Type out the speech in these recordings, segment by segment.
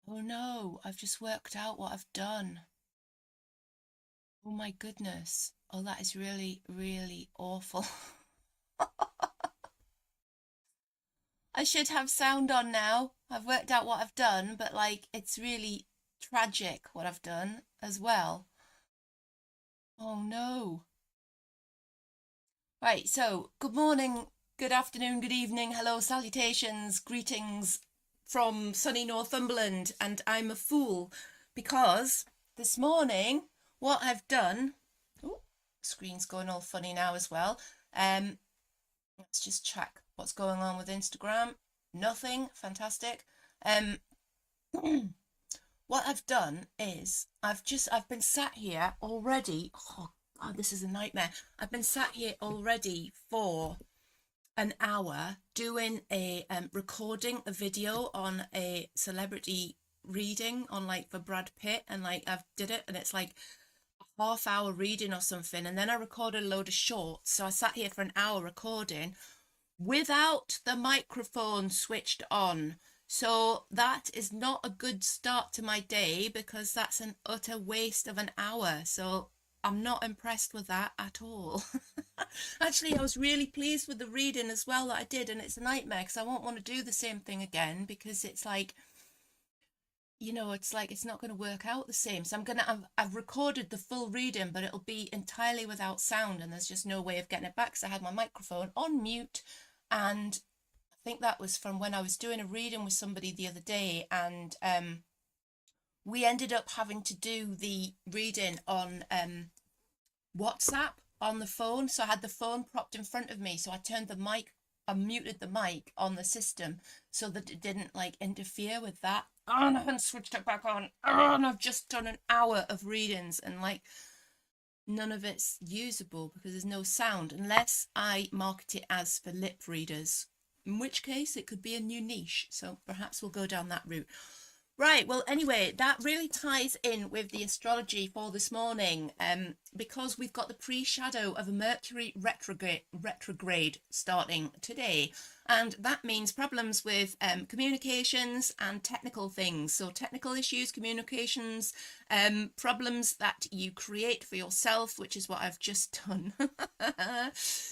Oh no, I've just worked out what I've done. Oh my goodness. Oh, that is really, really awful. I should have sound on now. I've worked out what I've done, but like it's really tragic what I've done as well. Oh no. Right, so good morning, good afternoon, good evening, hello, salutations, greetings from sunny Northumberland, and I'm a fool because this morning what I've done, oh, screen's going all funny now as well. Um, let's just check what's going on with Instagram. Nothing, fantastic. Um, what I've done is I've been sat here already. Oh God, this is a nightmare. I've been sat here already for an hour doing a recording a video on a celebrity reading on like for Brad Pitt, and like I've did it and it's like a half hour reading or something, and then I recorded a load of shorts. So I sat here for an hour recording without the microphone switched on. So that is not a good start to my day because that's an utter waste of an hour. So I'm not impressed with that at all. Actually, I was really pleased with the reading as well that I did, and it's a nightmare because I won't want to do the same thing again because it's like, it's like it's not going to work out the same. So I've recorded the full reading, but it'll be entirely without sound, and there's just no way of getting it back because I had my microphone on mute, and I think that was from when I was doing a reading with somebody the other day, and we ended up having to do the reading on WhatsApp on the phone. So I had the phone propped in front of me. So I muted the mic on the system so that it didn't like interfere with that. Oh, and I haven't switched it back on. Oh, and I've just done an hour of readings and like none of it's usable because there's no sound unless I market it as for lip readers, in which case it could be a new niche. So perhaps we'll go down that route. Right, well, anyway, that really ties in with the astrology for this morning, because we've got the pre-shadow of a Mercury retrograde starting today, and that means problems with communications and technical things. So technical issues, communications, problems that you create for yourself, which is what I've just done.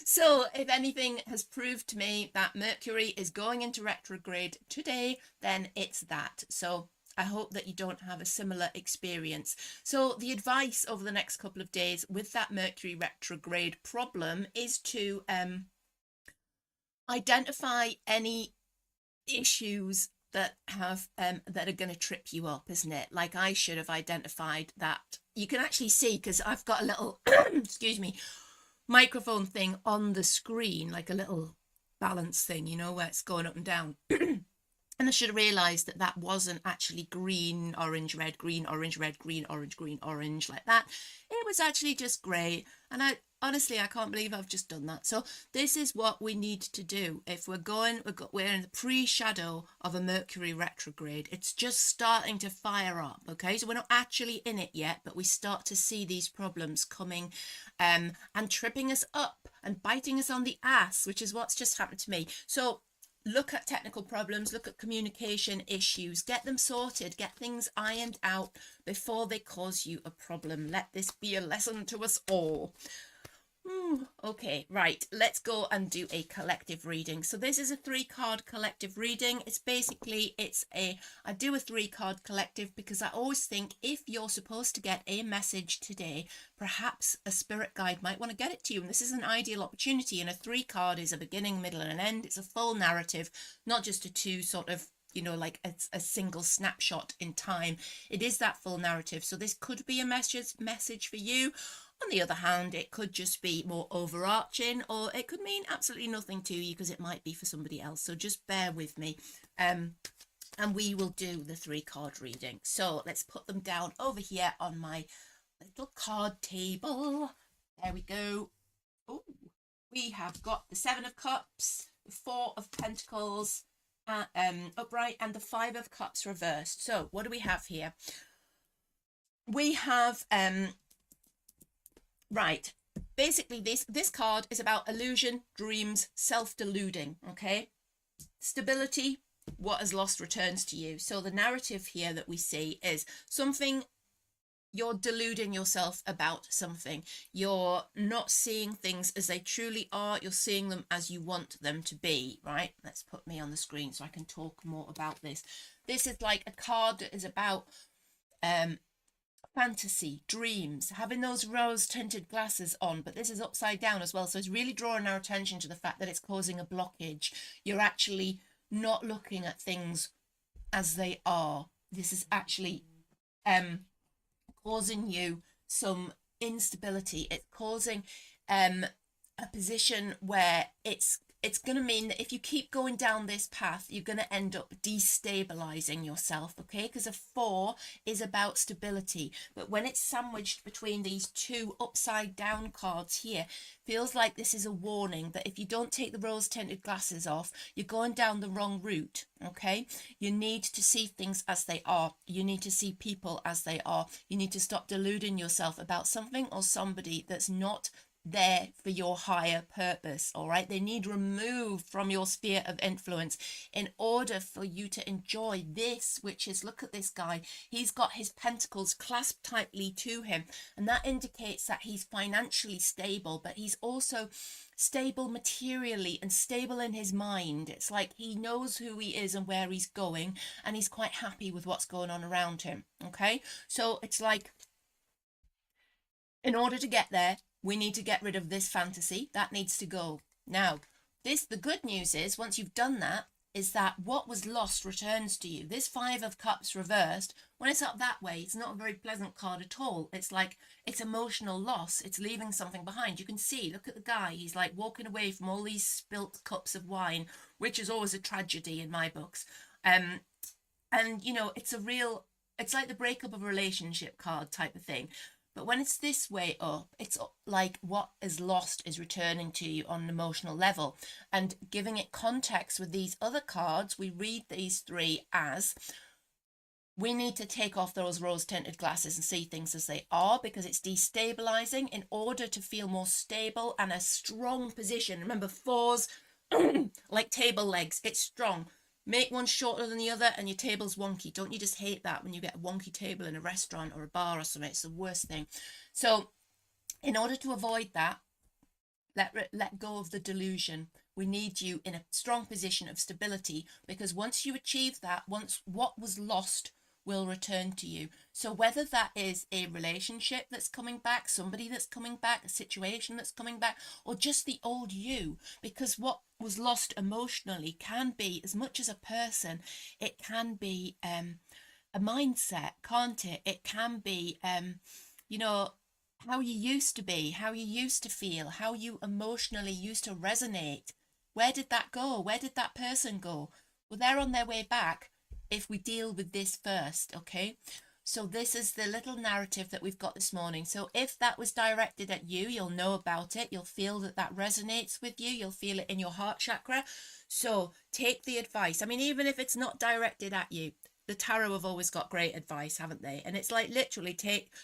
So if anything has proved to me that Mercury is going into retrograde today, then it's that. So I hope that you don't have a similar experience. So the advice over the next couple of days with that Mercury retrograde problem is to identify any issues that have that are going to trip you up, isn't it? Like I should have identified that. You can actually see because I've got a little excuse me, microphone thing on the screen, like a little balance thing, where it's going up and down. And I should have realised that that wasn't actually green, orange, red, red, green, orange like that. It was actually just grey. And I can't believe I've just done that. So this is what we need to do. If we're in the pre-shadow of a Mercury retrograde. It's just starting to fire up, okay? So we're not actually in it yet, but we start to see these problems coming and tripping us up and biting us on the ass, which is what's just happened to me. So look at technical problems, look at communication issues, get them sorted, get things ironed out before they cause you a problem. Let this be a lesson to us all. Okay, right, let's go and do a collective reading. So this is a 3-card collective reading. I do a 3-card collective because I always think if you're supposed to get a message today, perhaps a spirit guide might want to get it to you. And this is an ideal opportunity. And a 3-card is a beginning, middle, and an end. It's a full narrative, not just a 2 sort of like a single snapshot in time. It is that full narrative. So this could be a message for you. On the other hand, it could just be more overarching, or it could mean absolutely nothing to you because it might be for somebody else. So just bear with me. And we will do the 3-card reading. So let's put them down over here on my little card table. There we go. Oh, we have got the 7 of Cups, the 4 of Pentacles, upright, and the 5 of Cups reversed. So what do we have here? We have right, basically this card is about illusion, dreams, self-deluding, okay? Stability, what is lost returns to you. So the narrative here that we see is something, you're deluding yourself about something. You're not seeing things as they truly are. You're seeing them as you want them to be, right? Let's put me on the screen so I can talk more about this. This is like a card that is about fantasy, dreams, having those rose tinted glasses on, but this is upside down as well. So it's really drawing our attention to the fact that it's causing a blockage. You're actually not looking at things as they are. This is actually causing you some instability. It's causing a position where it's going to mean that if you keep going down this path, you're going to end up destabilizing yourself, okay? Because a 4 is about stability. But when it's sandwiched between these two upside down cards here, feels like this is a warning that if you don't take the rose tinted glasses off, you're going down the wrong route, okay? You need to see things as they are. You need to see people as they are. You need to stop deluding yourself about something or somebody that's not there for your higher purpose. All right, they need removed from your sphere of influence in order for you to enjoy this, which is, look at this guy, he's got his pentacles clasped tightly to him, and that indicates that he's financially stable, but he's also stable materially and stable in his mind. It's like he knows who he is and where he's going, and he's quite happy with what's going on around him. Okay, so it's like, in order to get there, we need to get rid of this fantasy. That needs to go. Now, the good news is, once you've done that, is that what was lost returns to you. This 5 of Cups reversed, when it's up that way, it's not a very pleasant card at all. It's like, it's emotional loss. It's leaving something behind. You can see, look at the guy. He's like walking away from all these spilt cups of wine, which is always a tragedy in my books. And, you know, it's like the breakup of a relationship card type of thing. But when it's this way up, it's like what is lost is returning to you on an emotional level. And giving it context with these other cards, we read these 3 as, we need to take off those rose-tinted glasses and see things as they are, because it's destabilizing in order to feel more stable and a strong position. Remember, 4s, like table legs, it's strong. Make one shorter than the other and your table's wonky. Don't you just hate that when you get a wonky table in a restaurant or a bar or something? It's the worst thing. So in order to avoid that, let go of the delusion. We need you in a strong position of stability, because once you achieve that, once what was lost will return to you. So whether that is a relationship that's coming back, somebody that's coming back, a situation that's coming back, or just the old you, because what was lost emotionally can be, as much as a person, it can be a mindset, can't it? It can be, you know, how you used to be, how you used to feel, how you emotionally used to resonate. Where did that go? Where did that person go? Well, they're on their way back if we deal with this first, okay? So this is the little narrative that we've got this morning. So if that was directed at you, you'll know about it. You'll feel that that resonates with you. You'll feel it in your heart chakra. So take the advice. I mean, even if it's not directed at you, the tarot have always got great advice, haven't they? And it's like, literally,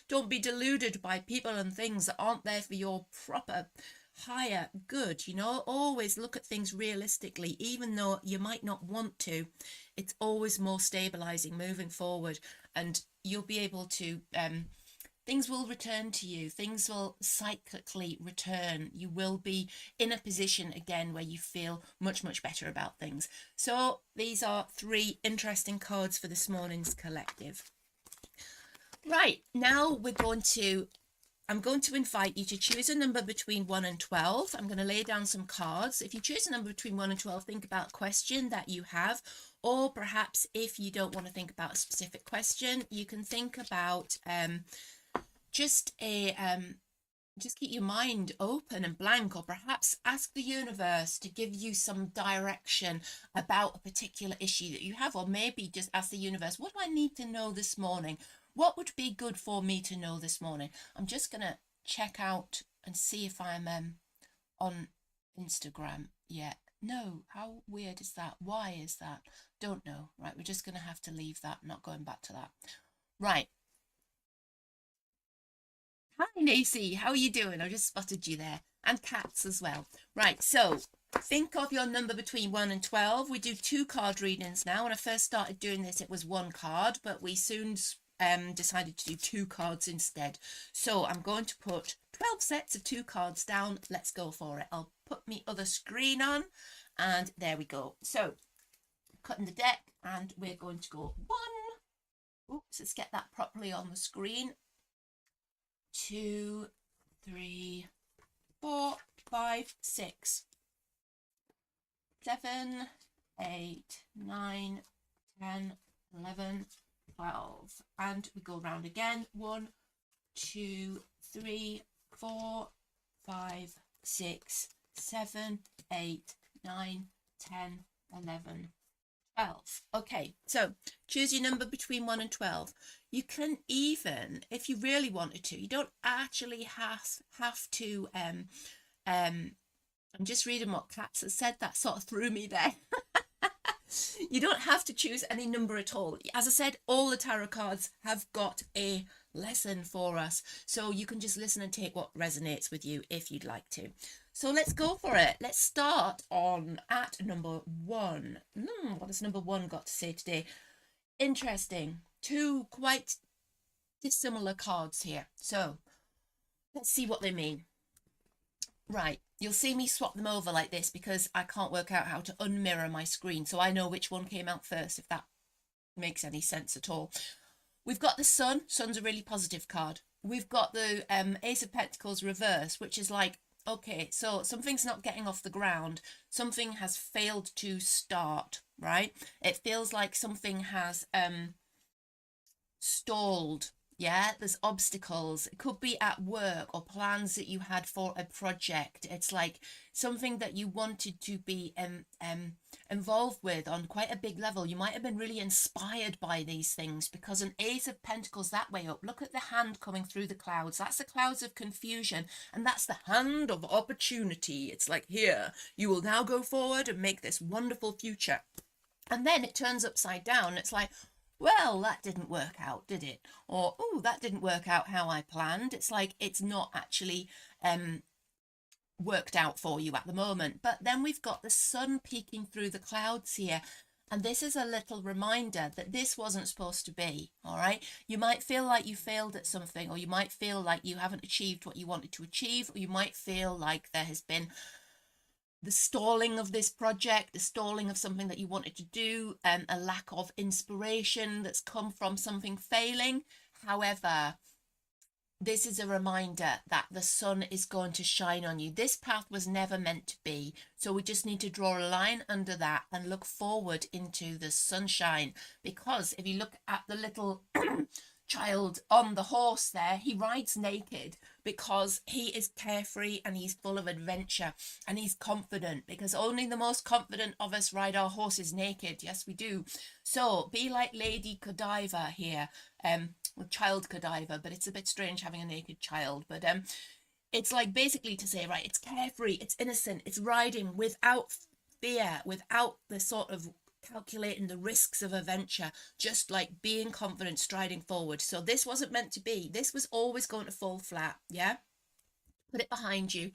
don't be deluded by people and things that aren't there for your proper higher good. You know, always look at things realistically, even though you might not want to. It's always more stabilizing moving forward, and you'll be able to things will return to you. Things will cyclically return. You will be in a position again where you feel much, much better about things. So these are 3 interesting cards for this morning's collective. Right, now I'm going to invite you to choose a number between 1 and 12. I'm going to lay down some cards. If you choose a number between 1 and 12, think about a question that you have, or perhaps if you don't want to think about a specific question, you can think about just keep your mind open and blank, or perhaps ask the universe to give you some direction about a particular issue that you have, or maybe just ask the universe, what do I need to know this morning? What would be good for me to know this morning? I'm just going to check out and see if I'm on Instagram yet. No, how weird is that? Why is that? Don't know. Right, we're just going to have to leave that, not going back to that. Right. Hi, Nacy. How are you doing? I just spotted you there. And cats as well. Right, so think of your number between 1 and 12. We do 2 card readings now. When I first started doing this, it was 1 card, but we soon decided to do 2 cards instead. So I'm going to put 12 sets of 2 cards down. Let's go for it. I'll put my other screen on, and there we go. So cutting the deck, and we're going to go 1. Oops, let's get that properly on the screen. 2, 3, 4, 5, 6, 7, 8, 9, 10, 11, 12. And we go round again. 1, 2, 3, 4, 5, 6, 7, 8, 9, 10, 11, 12. Okay, so choose your number between 1 and 12. You can even, if you really wanted to, you don't actually have to, I'm just reading what Katz has said, that sort of threw me there. You don't have to choose any number at all. As I said, all the tarot cards have got a lesson for us, so you can just listen and take what resonates with you if you'd like to. So let's go for it. Let's start on at number 1. What has number 1 got to say today? Interesting. 2 quite dissimilar cards here. So let's see what they mean. Right, you'll see me swap them over like this because I can't work out how to unmirror my screen, so I know which one came out first, if that makes any sense at all. We've got the Sun. Sun's a really positive card. We've got the Ace of Pentacles reverse, which is like, okay, so something's not getting off the ground. Something has failed to start, right? It feels like something has stalled. Yeah, there's obstacles. It could be at work or plans that you had for a project. It's like something that you wanted to be involved with on quite a big level. You might have been really inspired by these things because an Ace of Pentacles that way up. Look at the hand coming through the clouds. That's the clouds of confusion, and that's the hand of opportunity. It's like, here, you will now go forward and make this wonderful future. And then it turns upside down. It's like, well, that didn't work out, did it? Or, oh, that didn't work out how I planned. It's like it's not actually worked out for you at the moment. But then we've got the sun peeking through the clouds here. And this is a little reminder that this wasn't supposed to be, all right? You might feel like you failed at something, or you might feel like you haven't achieved what you wanted to achieve, or you might feel like there has been the stalling of this project, the stalling of something that you wanted to do, a lack of inspiration that's come from something failing. However, this is a reminder that the sun is going to shine on you. This path was never meant to be, so we just need to draw a line under that and look forward into the sunshine. Because if you look at the little child on the horse there, he rides naked because he is carefree and he's full of adventure and he's confident, because only the most confident of us ride our horses naked. Yes, we do. So be like Lady Godiva here, well, Child Godiva, but it's a bit strange having a naked child, but it's like basically to say, right, it's carefree, it's innocent, it's riding without fear, without the sort of calculating the risks of a venture, just like being confident, striding forward. So this wasn't meant to be. This was always going to fall flat. Yeah, put it behind you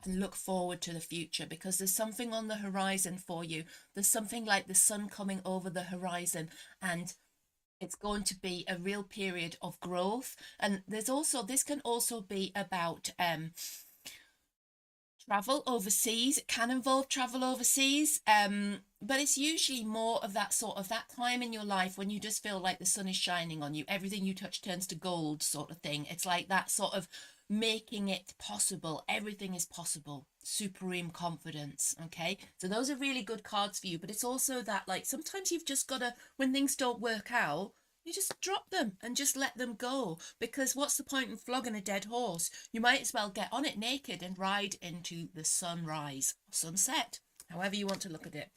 and look forward to the future, because there's something on the horizon for you. There's something like the sun coming over the horizon, and it's going to be a real period of growth. And there's also, this can also be about travel overseas. It can involve travel overseas, but it's usually more of that sort of that time in your life when you just feel like the sun is shining on you, everything you touch turns to gold sort of thing. It's like that sort of making it possible. Everything is possible, supreme confidence. Okay, so those are really good cards for you, but it's also that, like, sometimes you've just got to, when things don't work out, you just drop them and just let them go, because what's the point in flogging a dead horse? You might as well get on it naked and ride into the sunrise, sunset, however you want to look at it.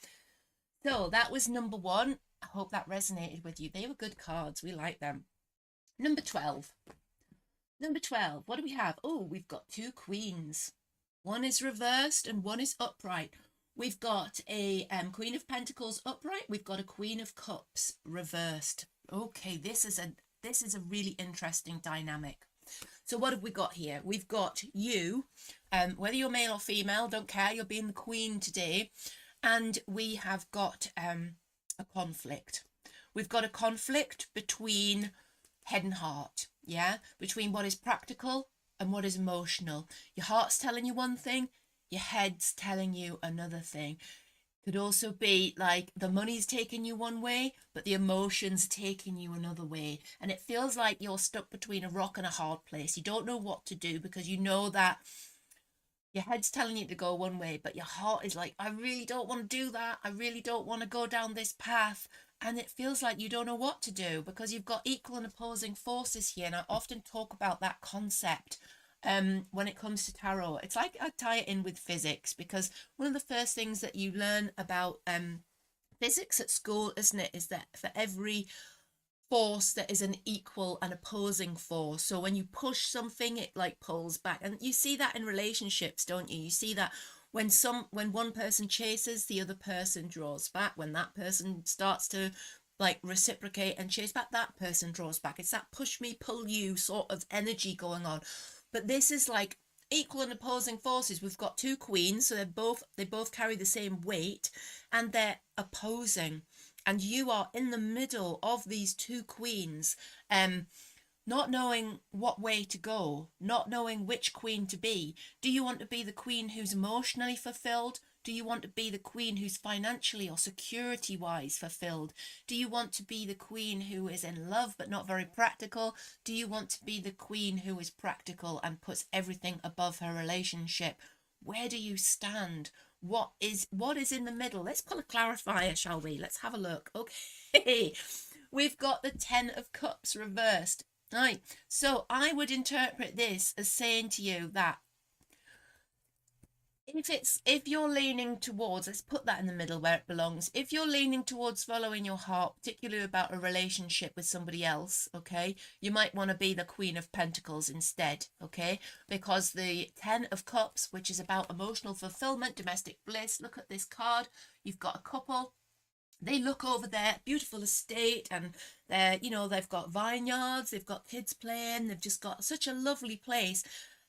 So that was number 1. I hope that resonated with you. They were good cards. We like them. Number 12. Number 12. What do we have? Oh, we've got 2 queens. One is reversed and one is upright. We've got a Queen of Pentacles upright. We've got a Queen of Cups reversed. Okay, this is a really interesting dynamic. So what have we got here? We've got you, whether you're male or female, don't care, you're being the queen today. And we have got a conflict. We've got a conflict between head and heart, yeah? Between what is practical and what is emotional. Your heart's telling you one thing, your head's telling you another thing. Could also be like the money's taking you one way, but the emotions taking you another way. And it feels like you're stuck between a rock and a hard place. You don't know what to do because you know that your head's telling you to go one way, but your heart is like, I really don't want to do that. I really don't want to go down this path. And it feels like you don't know what to do because you've got equal and opposing forces here. And I often talk about that concept when it comes to tarot. It's like I tie it in with physics, because one of the first things that you learn about physics at school, isn't it, is that for every force that is an equal and opposing force. So when you push something, it like pulls back. And you see that in relationships, don't you? You see that when one person chases, the other person draws back. When that person starts to like reciprocate and chase back, that person draws back. It's that push me, pull you sort of energy going on. But this is like equal and opposing forces. We've got two queens, so they both carry the same weight, and they're opposing. And you are in the middle of these two queens, not knowing what way to go, not knowing which queen to be. Do you want to be the queen who's emotionally fulfilled? Do you want to be the queen who's financially or security wise fulfilled? Do you want to be the queen who is in love but not very practical? Do you want to be the queen who is practical and puts everything above her relationship? Where do you stand? What is in the middle? Let's pull a clarifier, shall we? Let's have a look. Okay, we've got the 10 of Cups reversed. Right, so I would interpret this as saying to you that if you're leaning towards, let's put that in the middle where it belongs. If you're leaning towards following your heart, particularly about a relationship with somebody else, okay, you might want to be the Queen of Pentacles instead, okay? Because the 10 of Cups, which is about emotional fulfillment, domestic bliss, look at this card. You've got a couple. They look over their beautiful estate, and they've got vineyards, they've got kids playing, they've just got such a lovely place.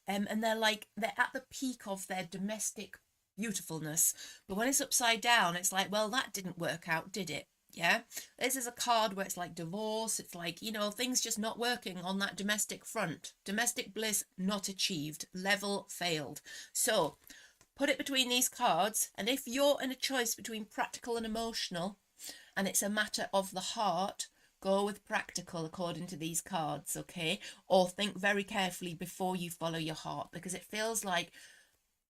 And they're at the peak of their domestic beautifulness. But when it's upside down, it's like, well, that didn't work out, did it? Yeah. This is a card where it's like divorce. It's like, things just not working on that domestic front. Domestic bliss not achieved. Level failed. So put it between these cards. And if you're in a choice between practical and emotional, and it's a matter of the heart, go with practical according to these cards, okay? Or think very carefully before you follow your heart, because it feels like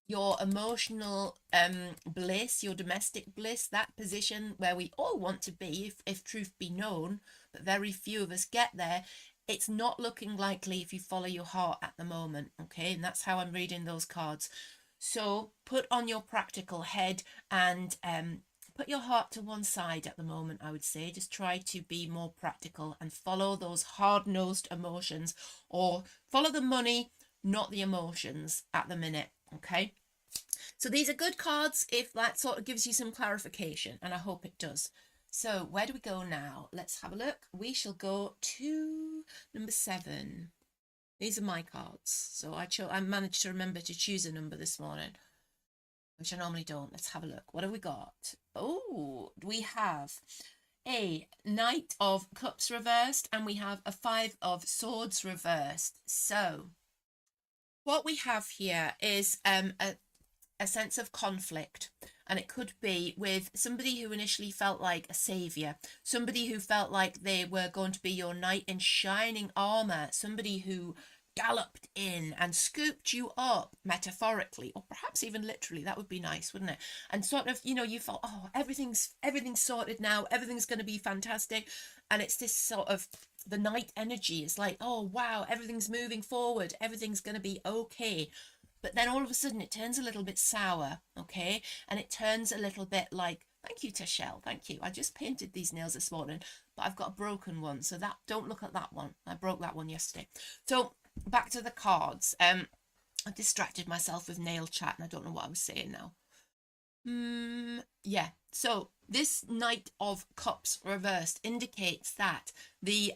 your emotional bliss, your domestic bliss, that position where we all want to be, if truth be known, but very few of us get there, it's not looking likely if you follow your heart at the moment, okay? And that's how I'm reading those cards. So put on your practical head and put your heart to one side at the moment, I would say. Just try to be more practical and follow those hard-nosed emotions, or follow the money, not the emotions at the minute, okay? So these are good cards if that sort of gives you some clarification, and I hope it does. So where do we go now? Let's have a look. We shall go to number 7. These are my cards. So I managed to remember to choose a number this morning, which I normally don't. Let's have a look. What have we got? Oh, we have a Knight of Cups reversed, and we have a 5 of Swords reversed. So what we have here is a sense of conflict, and it could be with somebody who initially felt like a savior, somebody who felt like they were going to be your knight in shining armor, somebody who galloped in and scooped you up, metaphorically or perhaps even literally. That would be nice, wouldn't it? And sort of, you felt, oh, everything's sorted now, everything's going to be fantastic. And it's this sort of the knight energy. It's like, oh wow, everything's moving forward, everything's going to be okay. But then all of a sudden it turns a little bit sour, okay? And it turns a little bit like, thank you, Tashelle, thank you. I just painted these nails this morning, but I've got a broken one, so don't look at that one. I broke that one yesterday. So back to the cards. I distracted myself with nail chat, and I don't know what I was saying now. Yeah, so this Knight of Cups reversed indicates that the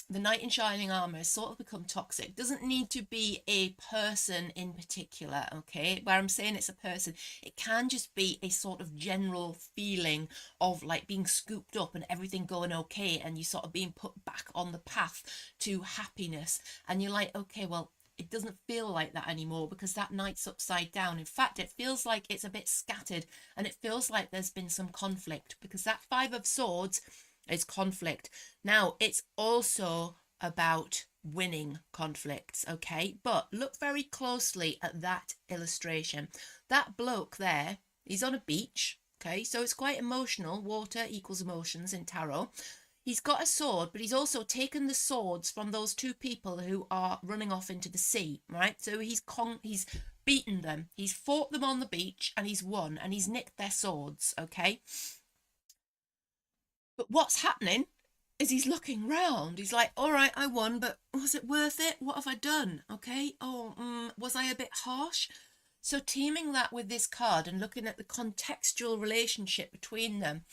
the knight in shining armor has sort of become toxic. Doesn't need to be a person in particular, okay? Where I'm saying it's a person, it can just be a sort of general feeling of like being scooped up and everything going okay, and you sort of being put back on the path to happiness, and you're like, okay, well, it doesn't feel like that anymore because that knight's upside down. In fact, it feels like it's a bit scattered, and it feels like there's been some conflict, because that Five of Swords is conflict. Now, it's also about winning conflicts, okay? But look very closely at that illustration. That bloke there, he's on a beach, okay? So it's quite emotional. Water equals emotions in tarot. He's got a sword, but he's also taken the swords from those two people who are running off into the sea, right? So he's beaten them. He's fought them on the beach and he's won, and he's nicked their swords, okay? But what's happening is he's looking round. He's like, all right, I won, but was it worth it? What have I done? Okay. Oh, was I a bit harsh? So teaming that with this card and looking at the contextual relationship between them,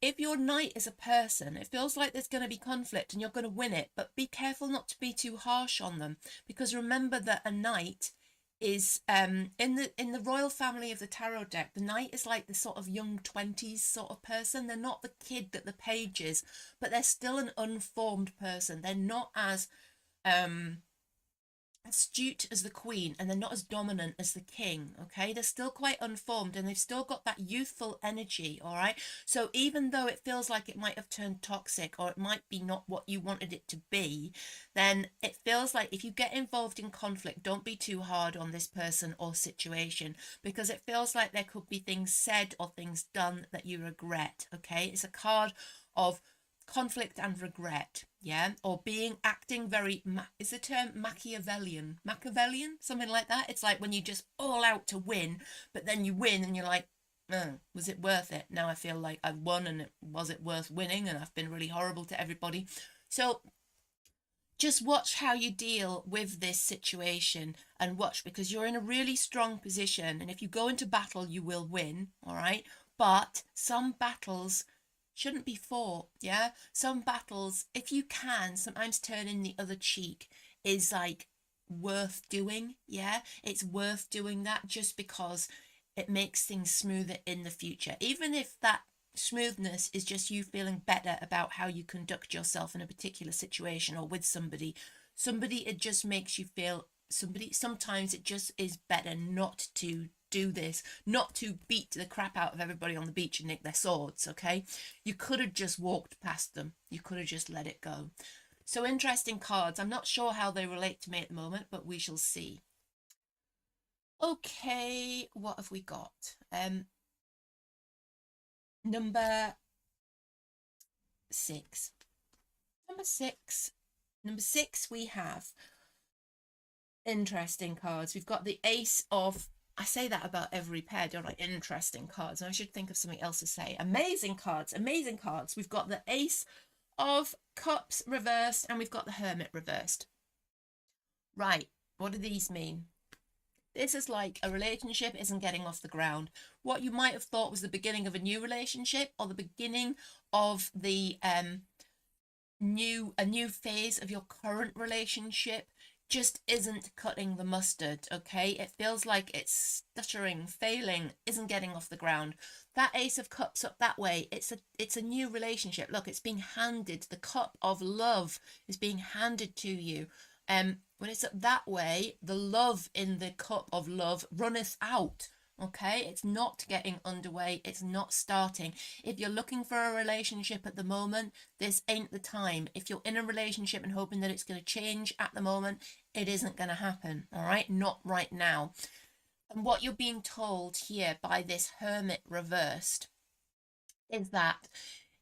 if your knight is a person, it feels like there's going to be conflict and you're going to win it, but be careful not to be too harsh on them, because remember that a knight is in the royal family of the tarot deck, the knight is like the sort of young 20s sort of person. They're not the kid that the page is, but they're still an unformed person. They're not as astute as the queen, and they're not as dominant as the king, okay? They're still quite unformed, and they've still got that youthful energy, all right? So even though it feels like it might have turned toxic, or it might be not what you wanted it to be, then it feels like if you get involved in conflict, don't be too hard on this person or situation, because it feels like there could be things said or things done that you regret, okay? It's a card of conflict and regret, yeah, or acting very is the term Machiavellian, something like that. It's like when you just all out to win, but then you win and you're like, oh, was it worth it? Now I feel like I've won, and was it worth winning? And I've been really horrible to everybody. So just watch how you deal with this situation, and watch, because you're in a really strong position, and if you go into battle you will win, all right? But some battles shouldn't be fought, yeah? Some battles, if you can, sometimes turning the other cheek is like worth doing, yeah? It's worth doing that just because it makes things smoother in the future. Even if that smoothness is just you feeling better about how you conduct yourself in a particular situation or with somebody, it just makes you feel sometimes it just is better not to do this, not to beat the crap out of everybody on the beach and nick their swords, okay? You could have just walked past them. You could have just let it go. So interesting cards. I'm not sure how they relate to me at the moment, but we shall see. Okay, what have we got? Number 6. Number six, we have interesting cards. We've got the Ace of, I say that about every pair, don't I? Interesting cards. I should think of something else to say. Amazing cards. We've got the Ace of Cups reversed, and we've got the Hermit reversed. Right, what do these mean? This is like a relationship isn't getting off the ground. What you might have thought was the beginning of a new relationship, or the beginning of the new phase of your current relationship, just isn't cutting the mustard, okay? It feels like it's stuttering, failing, isn't getting off the ground. That Ace of Cups up that way, it's a new relationship. Look, it's being handed. The cup of love is being handed to you. When it's up that way, the love in the cup of love runneth out. Okay, it's not getting underway, it's not starting. If you're looking for a relationship at the moment, this ain't the time. If you're in a relationship and hoping that it's going to change at the moment, it isn't going to happen, all right? Not right now. And what you're being told here by this Hermit reversed is that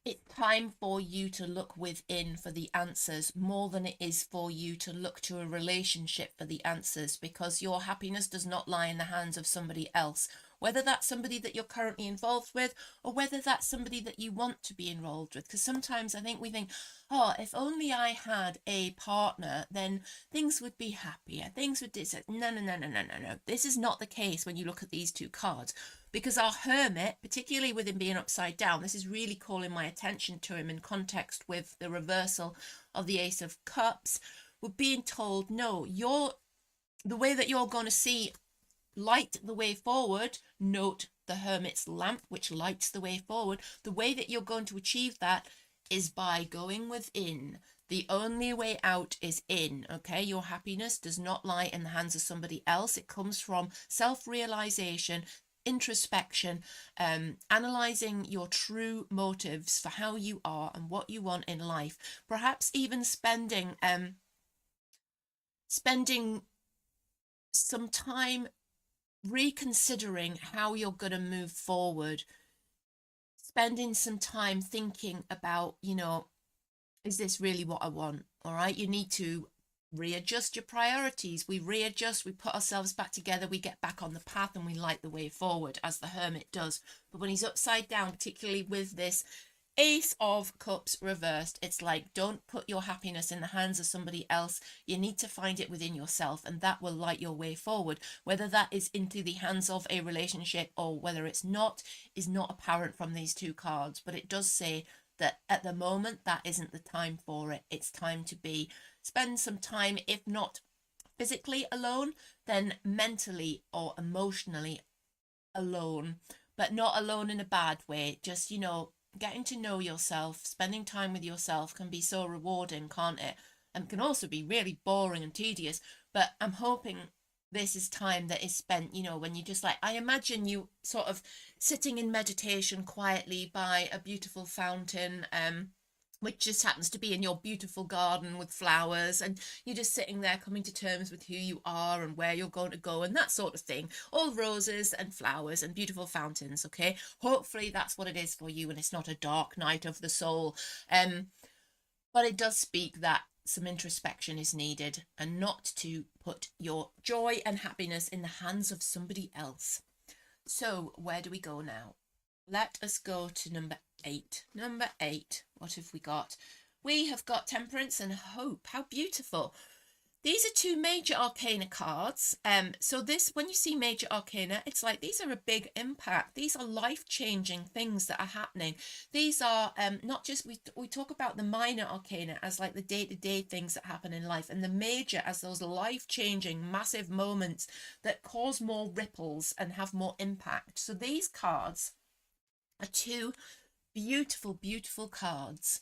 it's time for you to look within for the answers more than it is for you to look to a relationship for the answers, because your happiness does not lie in the hands of somebody else. whether that's somebody that you're currently involved with or whether that's somebody that you want to be involved with. Because sometimes I think we think, oh, if only I had a partner, then things would be happier, things would do. No, no, no, no, no, no, no. This is not the case when you look at these two cards, because our hermit, particularly with him being upside down, this is really calling my attention to him in context with the reversal of the Ace of Cups. We're being told, no, the way that you're going to see light the way forward, note the hermit's lamp, which lights the way forward. The way that you're going to achieve that is by going within. The only way out is in, okay? Your happiness does not lie in the hands of somebody else. It comes from self-realization, introspection, analyzing your true motives for how you are and what you want in life. Perhaps even spending some time reconsidering how you're going to move forward, spending some time thinking about, is this really what I want? All right, you need to readjust your priorities. We readjust, we put ourselves back together, we get back on the path, and we light the way forward, as the hermit does. But when he's upside down, particularly with this Ace of Cups reversed, it's like, don't put your happiness in the hands of somebody else. You need to find it within yourself, and that will light your way forward. Whether that is into the hands of a relationship or whether it's not, is not apparent from these two cards. But it does say that at the moment, that isn't the time for it. It's time to spend some time, if not physically alone, then mentally or emotionally alone, but not alone in a bad way. Just, getting to know yourself, spending time with yourself can be so rewarding, can't it? And can also be really boring and tedious. But I'm hoping this is time that is spent, when you just I imagine you sort of sitting in meditation quietly by a beautiful fountain, which just happens to be in your beautiful garden with flowers, and you're just sitting there coming to terms with who you are and where you're going to go and that sort of thing. All roses and flowers and beautiful fountains, okay? Hopefully that's what it is for you and it's not a dark night of the soul. But it does speak that some introspection is needed and not to put your joy and happiness in the hands of somebody else. So where do we go now? Let us go to number 8. Number 8, what have we got? We have got Temperance and Hope. How beautiful. These are two major arcana cards. So this, when you see major arcana, it's like these are a big impact. These are life-changing things that are happening. These are not just, we talk about the minor arcana as like the day-to-day things that happen in life, and the major as those life-changing massive moments that cause more ripples and have more impact. So these cards are two beautiful, beautiful cards.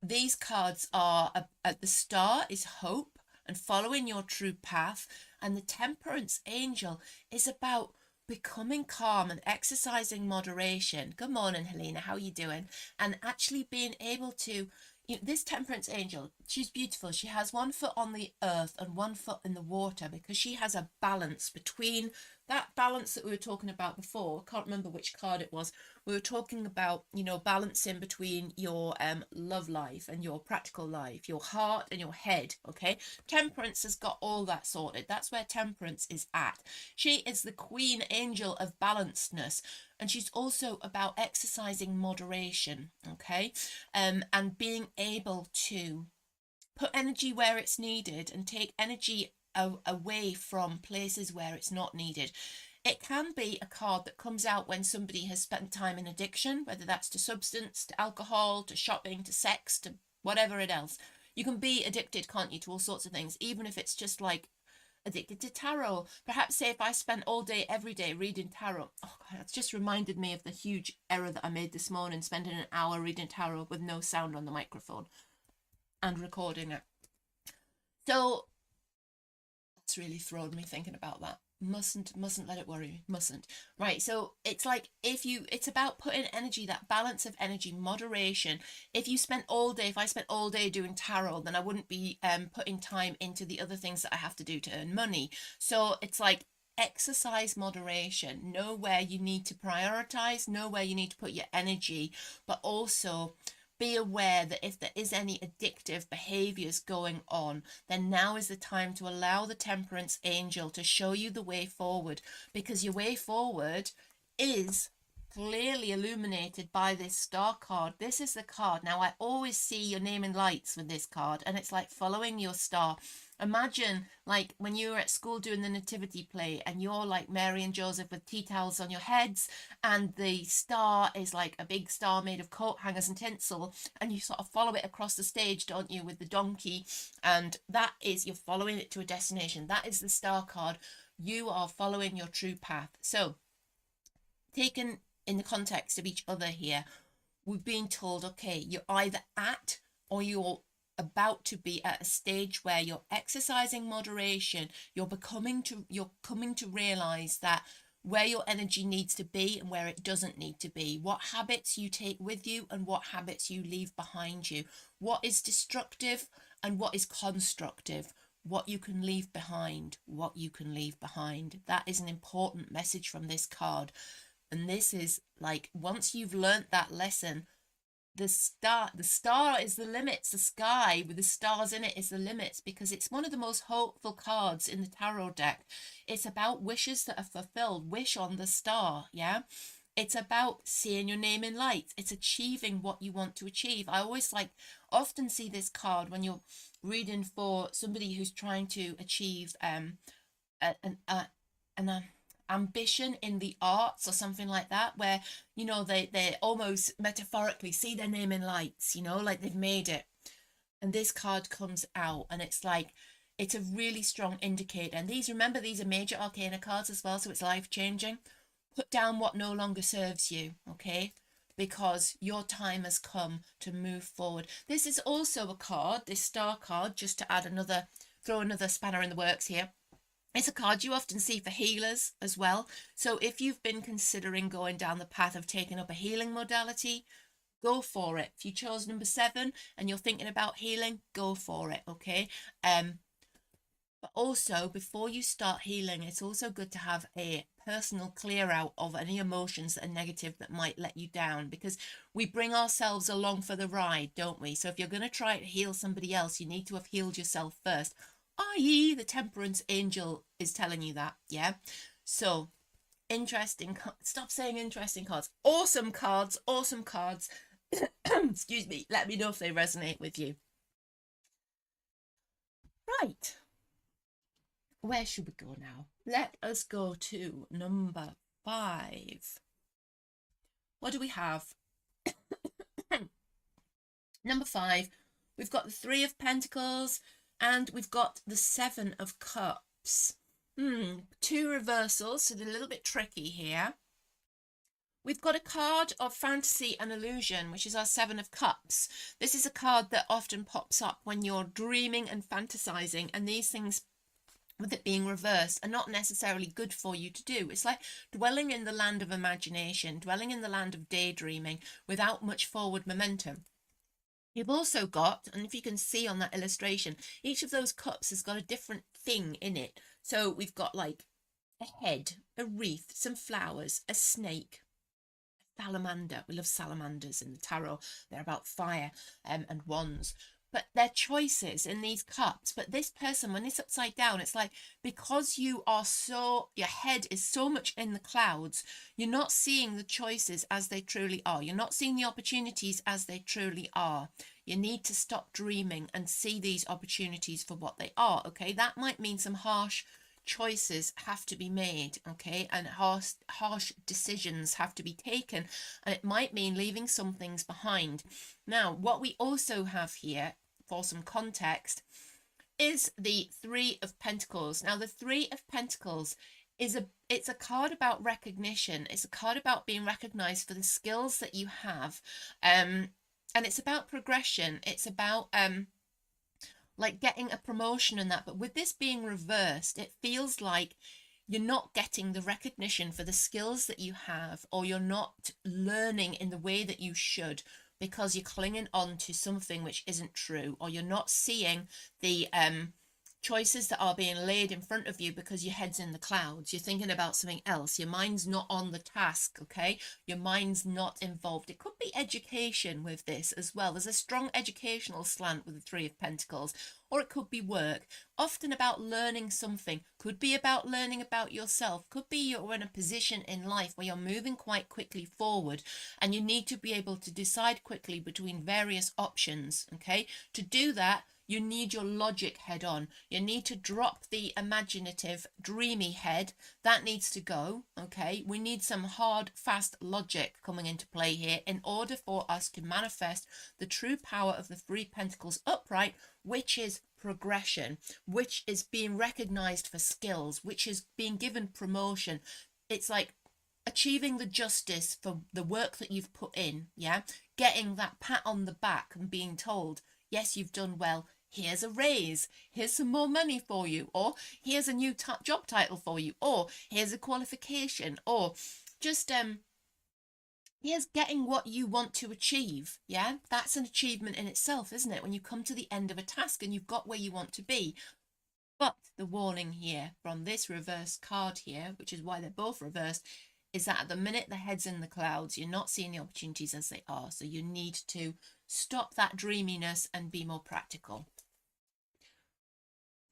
These cards are at the star is hope and following your true path, and the Temperance Angel is about becoming calm and exercising moderation. Good morning, Helena, how are you doing? And actually being able to, this Temperance Angel, she's beautiful. She has one foot on the earth and one foot in the water, because she has a balance between that balance that we were talking about before. I can't remember which card it was. We were talking about, balancing between your love life and your practical life, your heart and your head, okay? Temperance has got all that sorted. That's where Temperance is at. She is the queen angel of balancedness, and she's also about exercising moderation, okay? And being able to put energy where it's needed and take energy away from places where it's not needed. It can be a card that comes out when somebody has spent time in addiction, whether that's to substance, to alcohol, to shopping, to sex, to whatever it else. You can be addicted, can't you, to all sorts of things, even if it's just like addicted to tarot. Perhaps say if I spent all day, every day reading tarot. Oh God, that's just reminded me of the huge error that I made this morning, spending an hour reading tarot with no sound on the microphone and recording it. So that's really thrown me thinking about that. Mustn't let it worry me. Mustn't. Right, so it's like it's about putting energy, that balance of energy, moderation. If I spent all day doing tarot, then I wouldn't be putting time into the other things that I have to do to earn money. So it's like exercise moderation. Know where you need to prioritize, know where you need to put your energy, but also be aware that if there is any addictive behaviors going on, then now is the time to allow the temperance angel to show you the way forward, because your way forward is clearly illuminated by this star card. This is the card. Now, I always see your name in lights with this card, and it's like following your star. Imagine like when you were at school doing the nativity play and you're like Mary and Joseph with tea towels on your heads, and the star is like a big star made of coat hangers and tinsel, and you sort of follow it across the stage, don't you, with the donkey, and that is, you're following it to a destination. That is the star card. You are following your true path. So taken in the context of each other here, we've been told, okay, you're either at or you're about to be at a stage where you're exercising moderation. You're coming to realize that where your energy needs to be and where it doesn't need to be, what habits you take with you and what habits you leave behind you, what is destructive and what is constructive, what you can leave behind, what you can leave behind. That is an important message from this card. And this is like, once you've learnt that lesson, the star is the limits. The sky with the stars in it is the limits, because it's one of the most hopeful cards in the tarot deck. It's about wishes that are fulfilled. Wish on the star. Yeah, it's about seeing your name in lights. It's achieving what you want to achieve. I always often see this card when you're reading for somebody who's trying to achieve an ambition in the arts or something like that, where, you know, they almost metaphorically see their name in lights, you know, like they've made it. And this card comes out and it's like, it's a really strong indicator. And remember, these are major arcana cards as well, so it's life-changing. Put down what no longer serves you, okay? Because your time has come to move forward. This is also a card, this star card, just to throw another spanner in the works here. It's a card you often see for healers as well. So if you've been considering going down the path of taking up a healing modality, go for it. If you chose number 7 and you're thinking about healing, go for it, okay? But also, before you start healing, it's also good to have a personal clear out of any emotions that are negative that might let you down, because we bring ourselves along for the ride, don't we? So if you're going to try to heal somebody else, you need to have healed yourself first, i.e. the temperance angel is telling you that. Yeah, so interesting. Stop saying interesting cards. Awesome cards. Excuse me, let me know if they resonate with you. Right, where should we go now? Let us go to number 5. What do we have? Number 5, we've got the 3 of Pentacles and we've got the 7 of Cups. 2 reversals, so they're a little bit tricky here. We've got a card of fantasy and illusion, which is our 7 of Cups. This is a card that often pops up when you're dreaming and fantasizing, and these things, with it being reversed, are not necessarily good for you to do. It's like dwelling in the land of imagination, dwelling in the land of daydreaming without much forward momentum. You've also got, and if you can see on that illustration, each of those cups has got a different thing in it. So we've got like a head, a wreath, some flowers, a snake, a salamander. We love salamanders in the tarot. They're about fire and wands. But they're choices in these cups. But this person, when it's upside down, it's like, because your head is so much in the clouds, you're not seeing the choices as they truly are. You're not seeing the opportunities as they truly are. You need to stop dreaming and see these opportunities for what they are, okay? That might mean some harsh choices have to be made, okay? And harsh decisions have to be taken. And it might mean leaving some things behind. Now, what we also have here, for some context, is the 3 of Pentacles. Now, the 3 of Pentacles it's a card about recognition. It's a card about being recognized for the skills that you have. And it's about progression. It's about like getting a promotion and that. But with this being reversed, it feels like you're not getting the recognition for the skills that you have, or you're not learning in the way that you should, because you're clinging on to something which isn't true, or you're not seeing the choices that are being laid in front of you because your head's in the clouds. You're thinking about something else. Your mind's not on the task, okay? Your mind's not involved. It could be education with this as well. There's a strong educational slant with the Three of Pentacles, or it could be work, often about learning something. Could be about learning about yourself. Could be you're in a position in life where you're moving quite quickly forward and you need to be able to decide quickly between various options, okay? To do that, you need your logic head on. You need to drop the imaginative, dreamy head. That needs to go, okay? We need some hard, fast logic coming into play here in order for us to manifest the true power of the Three Pentacles upright, which is progression, which is being recognized for skills, which is being given promotion. It's like achieving the justice for the work that you've put in, yeah? Getting that pat on the back and being told, yes, you've done well. Here's a raise, here's some more money for you, or here's a new job title for you, or here's a qualification, or just here's getting what you want to achieve. Yeah, that's an achievement in itself, isn't it, when you come to the end of a task and you've got where you want to be. But the warning here from this reverse card here, which is why they're both reversed, is that at the minute the head's in the clouds, you're not seeing the opportunities as they are. So you need to stop that dreaminess and be more practical.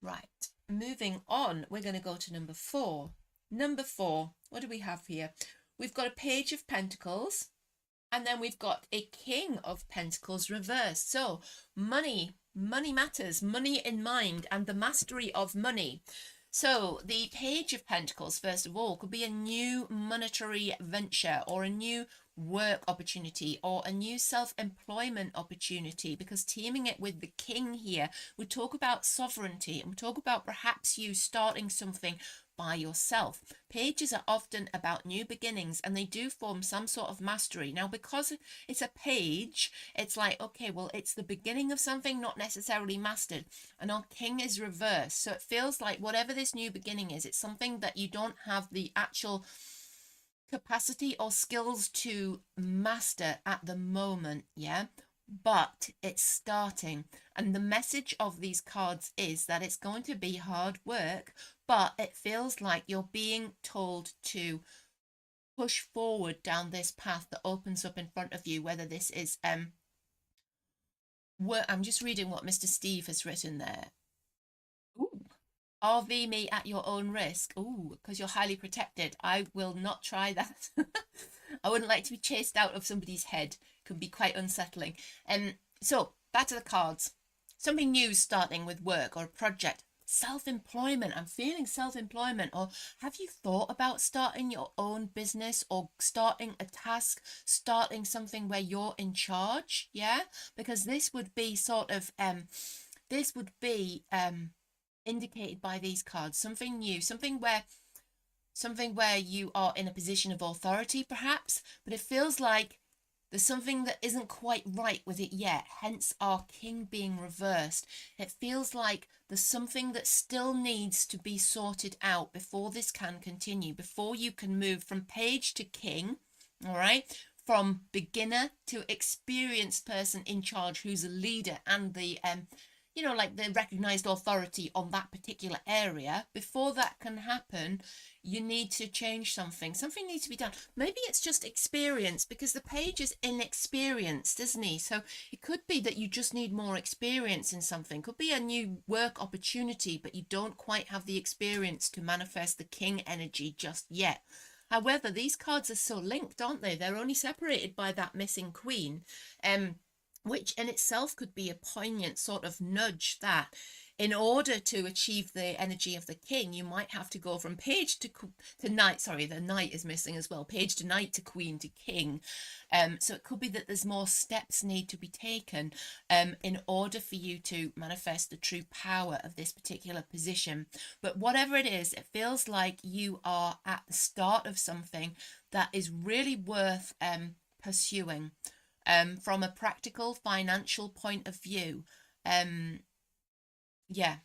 Right, moving on, we're going to go to number 4. Number 4, what do we have here? We've got a Page of Pentacles, and then we've got a King of Pentacles reversed. So money matters, money in mind, and the mastery of money. So the Page of Pentacles, first of all, could be a new monetary venture or a new work opportunity or a new self-employment opportunity, because teaming it with the King here, we talk about sovereignty and we talk about perhaps you starting something by yourself. Pages are often about new beginnings and they do form some sort of mastery. Now, because it's a page, it's like, okay, well, it's the beginning of something, not necessarily mastered. And our King is reversed. So it feels like whatever this new beginning is, it's something that you don't have the actual capacity or skills to master at the moment, yeah? But it's starting, and the message of these cards is that it's going to be hard work, but it feels like you're being told to push forward down this path that opens up in front of you, whether this is work. I'm just reading what Mr. Steve has written there. Ooh. RV me at your own risk. Ooh, because you're highly protected. I will not try that. I wouldn't like to be chased out of somebody's head. Can be quite unsettling. So back to the cards. Something new starting with work or a project. Self-employment. I'm feeling self-employment. Or have you thought about starting your own business or starting a task, starting something where you're in charge? Yeah, because this would be sort of indicated by these cards. Something new, something where you are in a position of authority perhaps, but it feels like there's something that isn't quite right with it yet, hence our King being reversed. It feels like there's something that still needs to be sorted out before this can continue, before you can move from Page to King, all right? From beginner to experienced person in charge who's a leader and the like the recognized authority on that particular area. Before that can happen, you need to change something. Something needs to be done. Maybe it's just experience, because the Page is inexperienced, isn't he? So it could be that you just need more experience in something. Could be a new work opportunity, but you don't quite have the experience to manifest the King energy just yet. However, these cards are so linked, aren't they? They're only separated by that missing Queen. Which in itself could be a poignant sort of nudge that in order to achieve the energy of the King, you might have to go from Page to Knight. Sorry, the Knight is missing as well. Page to Knight to Queen to King. So it could be that there's more steps need to be taken in order for you to manifest the true power of this particular position. But whatever it is, it feels like you are at the start of something that is really worth pursuing. From a practical financial point of view. Yeah,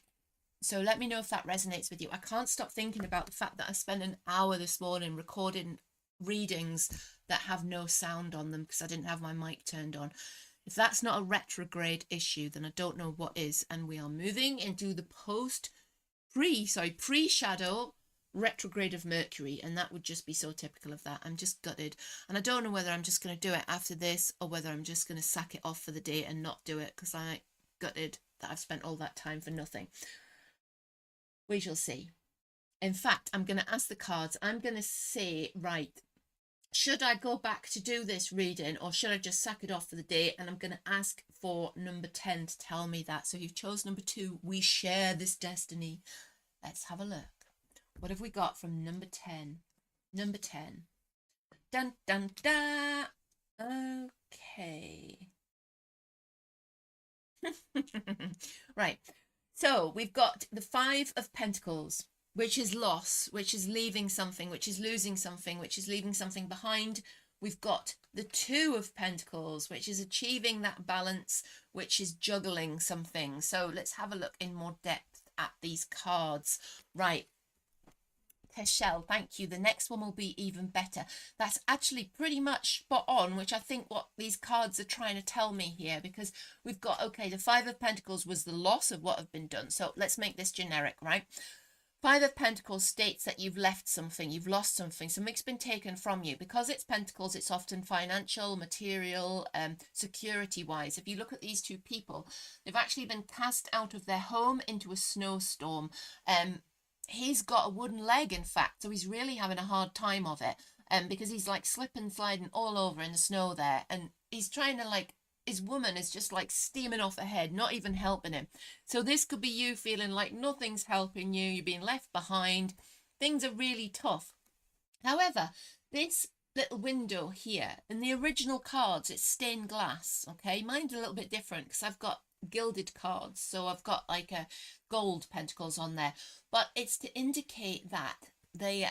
so let me know if that resonates with you. I can't stop thinking about the fact that I spent an hour this morning recording readings that have no sound on them because I didn't have my mic turned on. If that's not a retrograde issue, then I don't know what is. And we are moving into the post pre-shadow retrograde of Mercury, and that would just be so typical of that. I'm just gutted, and I don't know whether I'm just going to do it after this or whether I'm just going to sack it off for the day and not do it because I'm gutted that I've spent all that time for nothing. We shall see. In fact, I'm going to ask the cards. I'm going to say, right, should I go back to do this reading or should I just sack it off for the day? And I'm going to ask for number 10 to tell me that. So you've chosen number 2. We share this destiny. Let's have a look. What have we got from number 10? Number 10. Dun, dun, dun. Okay. Right. So we've got the 5 of Pentacles, which is loss, which is leaving something, which is losing something, which is leaving something behind. We've got the 2 of Pentacles, which is achieving that balance, which is juggling something. So let's have a look in more depth at these cards. Right. Teshel, thank you. The next one will be even better. That's actually pretty much spot on, which I think what these cards are trying to tell me here, because we've got, okay, the 5 of Pentacles was the loss of what have been done. So let's make this generic, right? 5 of Pentacles states that you've left something, you've lost something, something's been taken from you. Because it's Pentacles, it's often financial, material, security-wise. If you look at these 2 people, they've actually been cast out of their home into a snowstorm. He's got a wooden leg, in fact, so he's really having a hard time of it, because he's like slipping, sliding all over in the snow there, and he's trying to, like, his woman is just like steaming off ahead, not even helping him. So this could be you feeling like nothing's helping you, you're being left behind, things are really tough. However, this little window here, in the original cards, it's stained glass, okay? Mine's a little bit different because I've got gilded cards, so I've got like a gold pentacles on there, but it's to indicate that they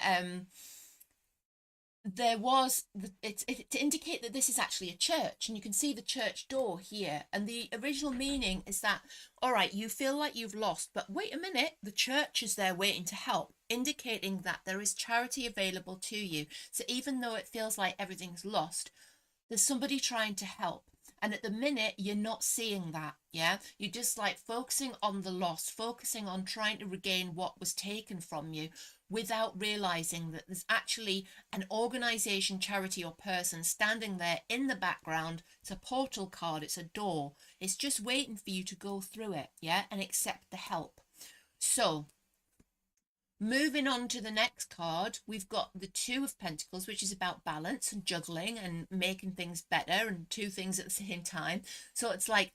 it's to indicate that this is actually a church, and you can see the church door here, and the original meaning is that, all right, you feel like you've lost, but wait a minute, the church is there waiting to help, indicating that there is charity available to you. So even though it feels like everything's lost, there's somebody trying to help. And at the minute, you're not seeing that, yeah? You're just like focusing on the loss, focusing on trying to regain what was taken from you without realizing that there's actually an organization, charity, or person standing there in the background. It's a portal card, it's a door. It's just waiting for you to go through it, yeah? And accept the help. So moving on to the next card, we've got the 2 of Pentacles, which is about balance and juggling and making things better and 2 things at the same time. So it's like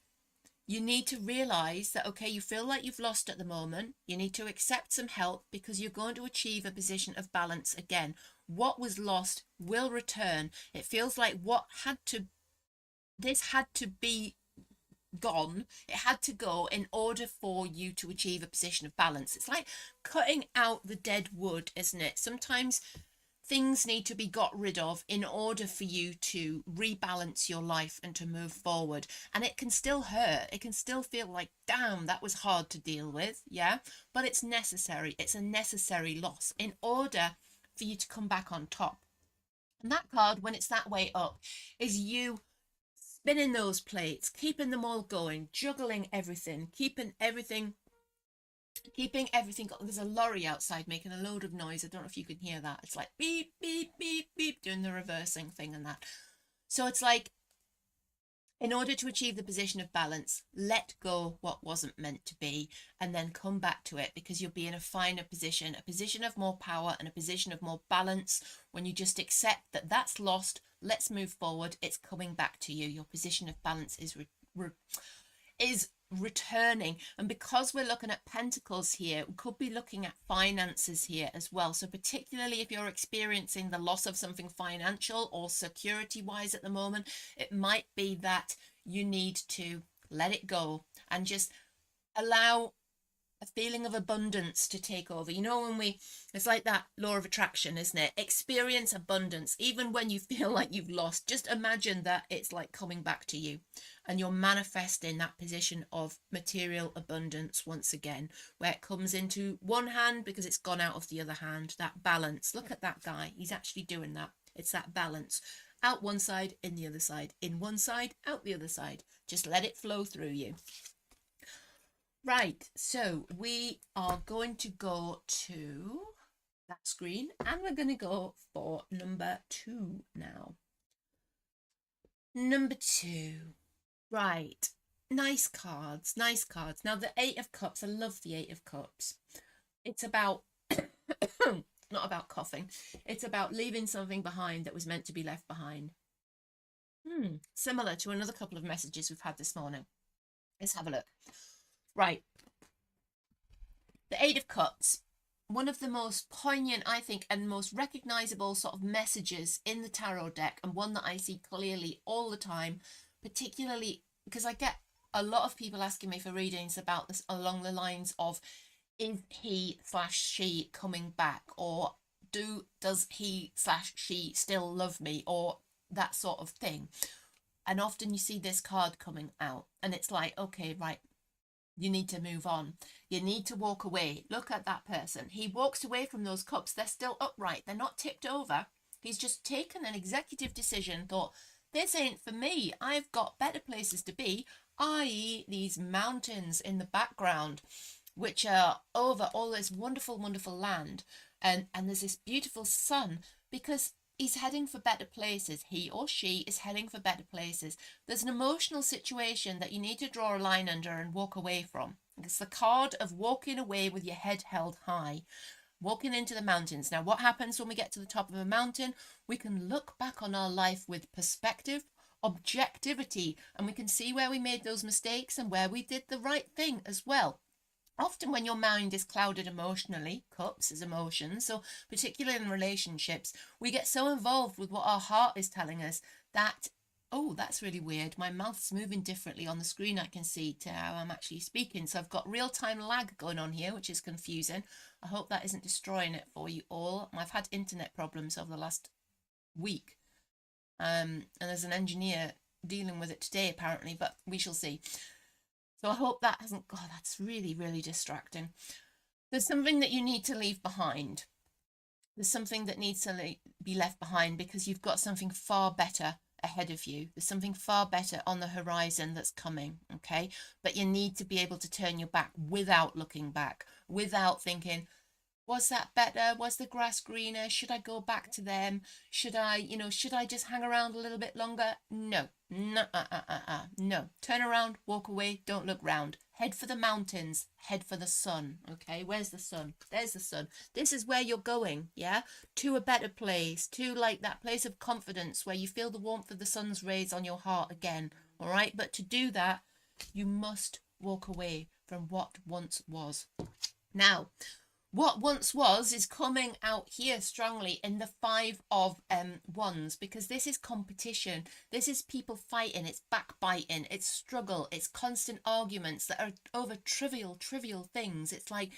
you need to realize that, okay, you feel like you've lost at the moment. You need to accept some help because you're going to achieve a position of balance again. What was lost will return. It feels like this had to be gone, it had to go in order for you to achieve a position of balance. It's like cutting out the dead wood, isn't it? Sometimes things need to be got rid of in order for you to rebalance your life and to move forward. And it can still hurt, it can still feel like, damn, that was hard to deal with, yeah, but it's necessary. It's a necessary loss in order for you to come back on top. And that card, when it's that way up, is you spinning those plates, keeping them all going, juggling everything, keeping everything. There's a lorry outside making a load of noise. I don't know if you can hear that. It's like beep, beep, beep, beep, doing the reversing thing and that. So it's like, in order to achieve the position of balance, let go what wasn't meant to be and then come back to it, because you'll be in a finer position, a position of more power and a position of more balance when you just accept that that's lost. Let's move forward. It's coming back to you. Your position of balance is returning. And because we're looking at Pentacles here, we could be looking at finances here as well. So particularly if you're experiencing the loss of something financial or security wise at the moment, it might be that you need to let it go and just allow a feeling of abundance to take over. You know, it's like that law of attraction, isn't it? Experience abundance even when you feel like you've lost. Just imagine that it's like coming back to you and you're manifesting that position of material abundance once again, where it comes into one hand because it's gone out of the other hand. That balance. Look at that guy, he's actually doing that. It's that balance. Out one side, in the other side, in one side, out the other side. Just let it flow through you. Right, so we are going to go to that screen and we're going to go for number two now. Number two. Right. Nice cards, nice cards. Now, the Eight of Cups, I love the Eight of Cups. It's about, not about coughing, it's about leaving something behind that was meant to be left behind. Similar to another couple of messages we've had this morning. Let's have a look. Right. The Eight of Cups, one of the most poignant, I think, and most recognizable sort of messages in the tarot deck, and one that I see clearly all the time, particularly because I get a lot of people asking me for readings about this along the lines of, is he slash she coming back, or does he slash she still love me, or that sort of thing. And often you see this card coming out and it's like, okay, right, you need to move on. You need to walk away. Look at that person. He walks away from those cups. They're still upright. They're not tipped over. He's just taken an executive decision, thought, this ain't for me. I've got better places to be, i.e. these mountains in the background, which are over all this wonderful, wonderful land. And there's this beautiful sun because he's heading for better places. He or she is heading for better places. There's an emotional situation that you need to draw a line under and walk away from. It's the card of walking away with your head held high, walking into the mountains. Now, what happens when we get to the top of a mountain? We can look back on our life with perspective, objectivity, and we can see where we made those mistakes and where we did the right thing as well. Often when your mind is clouded emotionally, cups is emotions, so particularly in relationships, we get so involved with what our heart is telling us that, oh, that's really weird. My mouth's moving differently on the screen, I can see, to how I'm actually speaking. So I've got real-time lag going on here, which is confusing. I hope that isn't destroying it for you all. I've had internet problems over the last week. And there's an engineer dealing with it today, apparently, but we shall see. So I hope that hasn't, God, that's really, really distracting. There's something that you need to leave behind. There's something that needs to be left behind because you've got something far better ahead of you. There's something far better on the horizon that's coming, okay? But you need to be able to turn your back without looking back, without thinking, was that better? Was the grass greener? Should I go back to them? Should I just hang around a little bit longer? No, no, no. Turn around, walk away, don't look round. Head for the mountains, head for the sun, okay? Where's the sun? There's the sun. This is where you're going, yeah? To a better place, to like that place of confidence where you feel the warmth of the sun's rays on your heart again, all right? But to do that, you must walk away from what once was. Now, what once was is coming out here strongly in the Five of Wands, because this is competition. This is people fighting. It's backbiting. It's struggle. It's constant arguments that are over trivial things. It's like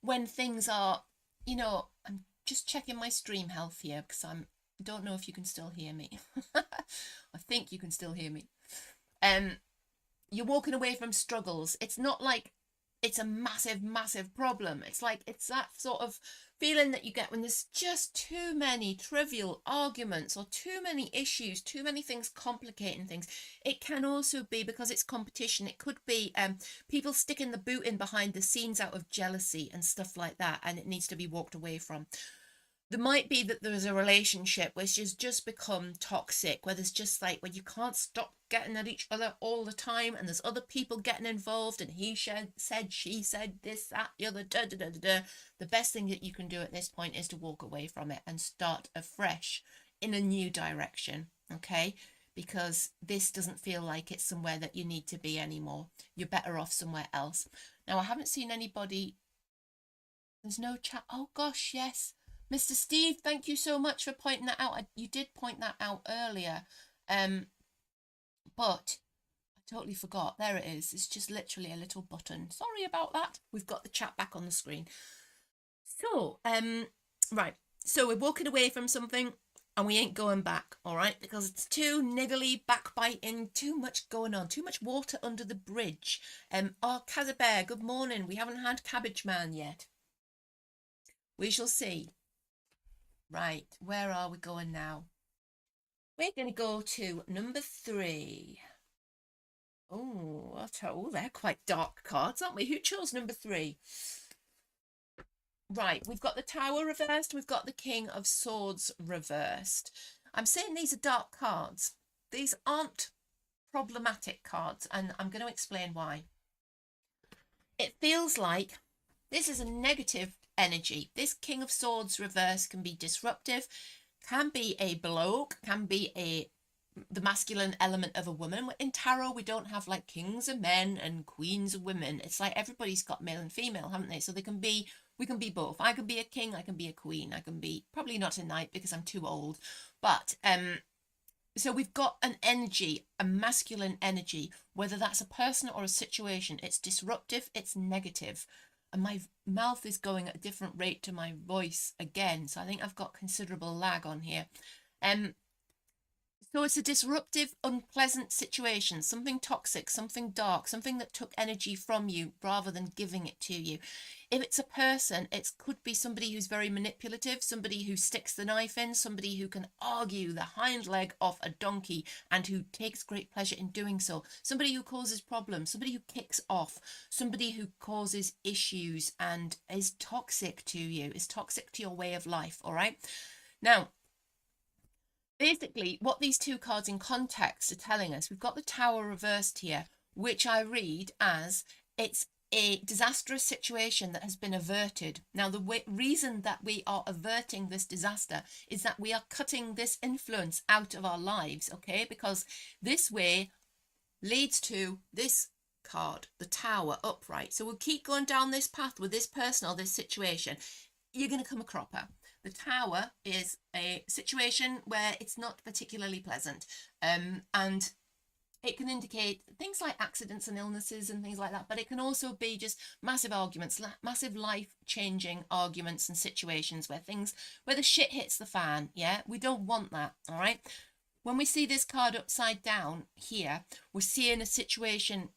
when things are, I'm just checking my stream health here because don't know if you can still hear me. I think you can still hear me. You're walking away from struggles. It's not like it's a massive problem. It's like it's that sort of feeling that you get when there's just too many trivial arguments or too many issues, too many things complicating things. It can also be because it's competition. It could be people sticking the boot in behind the scenes out of jealousy and stuff like that, and it needs to be walked away from. There might be that there's a relationship which has just become toxic, where there's just like when you can't stop getting at each other all the time, and there's other people getting involved, and he said, she said, this, that, the other, da da da da da. The best thing that you can do at this point is to walk away from it and start afresh in a new direction, okay? Because this doesn't feel like it's somewhere that you need to be anymore. You're better off somewhere else. Now, I haven't seen anybody. There's no chat. Oh gosh, yes. Mr. Steve, thank you so much for pointing that out. You did point that out earlier. But I totally forgot. There it is. It's just literally a little button. Sorry about that. We've got the chat back on the screen. So, right. So we're walking away from something and we ain't going back, all right? Because it's too niggly, backbiting, too much going on, too much water under the bridge. Oh, Casabear, good morning. We haven't had Cabbage Man yet. We shall see. Right, where are we going now? We're going to go to number 3. Oh, they're quite dark cards, aren't we? Who chose number three? Right, we've got the Tower reversed, we've got the King of Swords reversed. I'm saying these are dark cards. These aren't problematic cards, and I'm going to explain why. It feels like this is a negative energy. This King of Swords reverse can be disruptive, can be a bloke, can be the masculine element of a woman. In tarot, we don't have like kings of men and queens of women. It's like everybody's got male and female, haven't they? So we can be both. I can be a king, I can be a queen, I can be probably not a knight because I'm too old. But so we've got an energy, a masculine energy, whether that's a person or a situation. It's disruptive, it's negative. And my mouth is going at a different rate to my voice again. So I think I've got considerable lag on here. So it's a disruptive, unpleasant situation, something toxic, something dark, something that took energy from you rather than giving it to you. If it's a person, it could be somebody who's very manipulative, somebody who sticks the knife in, somebody who can argue the hind leg off a donkey and who takes great pleasure in doing so, somebody who causes problems, somebody who kicks off, somebody who causes issues and is toxic to you, is toxic to your way of life, all right? Now, basically, what these two cards in context are telling us, we've got the Tower reversed here, which I read as it's a disastrous situation that has been averted. Now, the reason that we are averting this disaster is that we are cutting this influence out of our lives, okay? Because this way leads to this card, the Tower upright. So we'll keep going down this path with this person or this situation. You're going to come a cropper. The Tower is a situation where it's not particularly pleasant, and it can indicate things like accidents and illnesses and things like that, but it can also be just massive arguments, massive life-changing arguments and situations where the shit hits the fan. Yeah, we don't want that. All right. When we see this card upside down here, we're seeing a situation,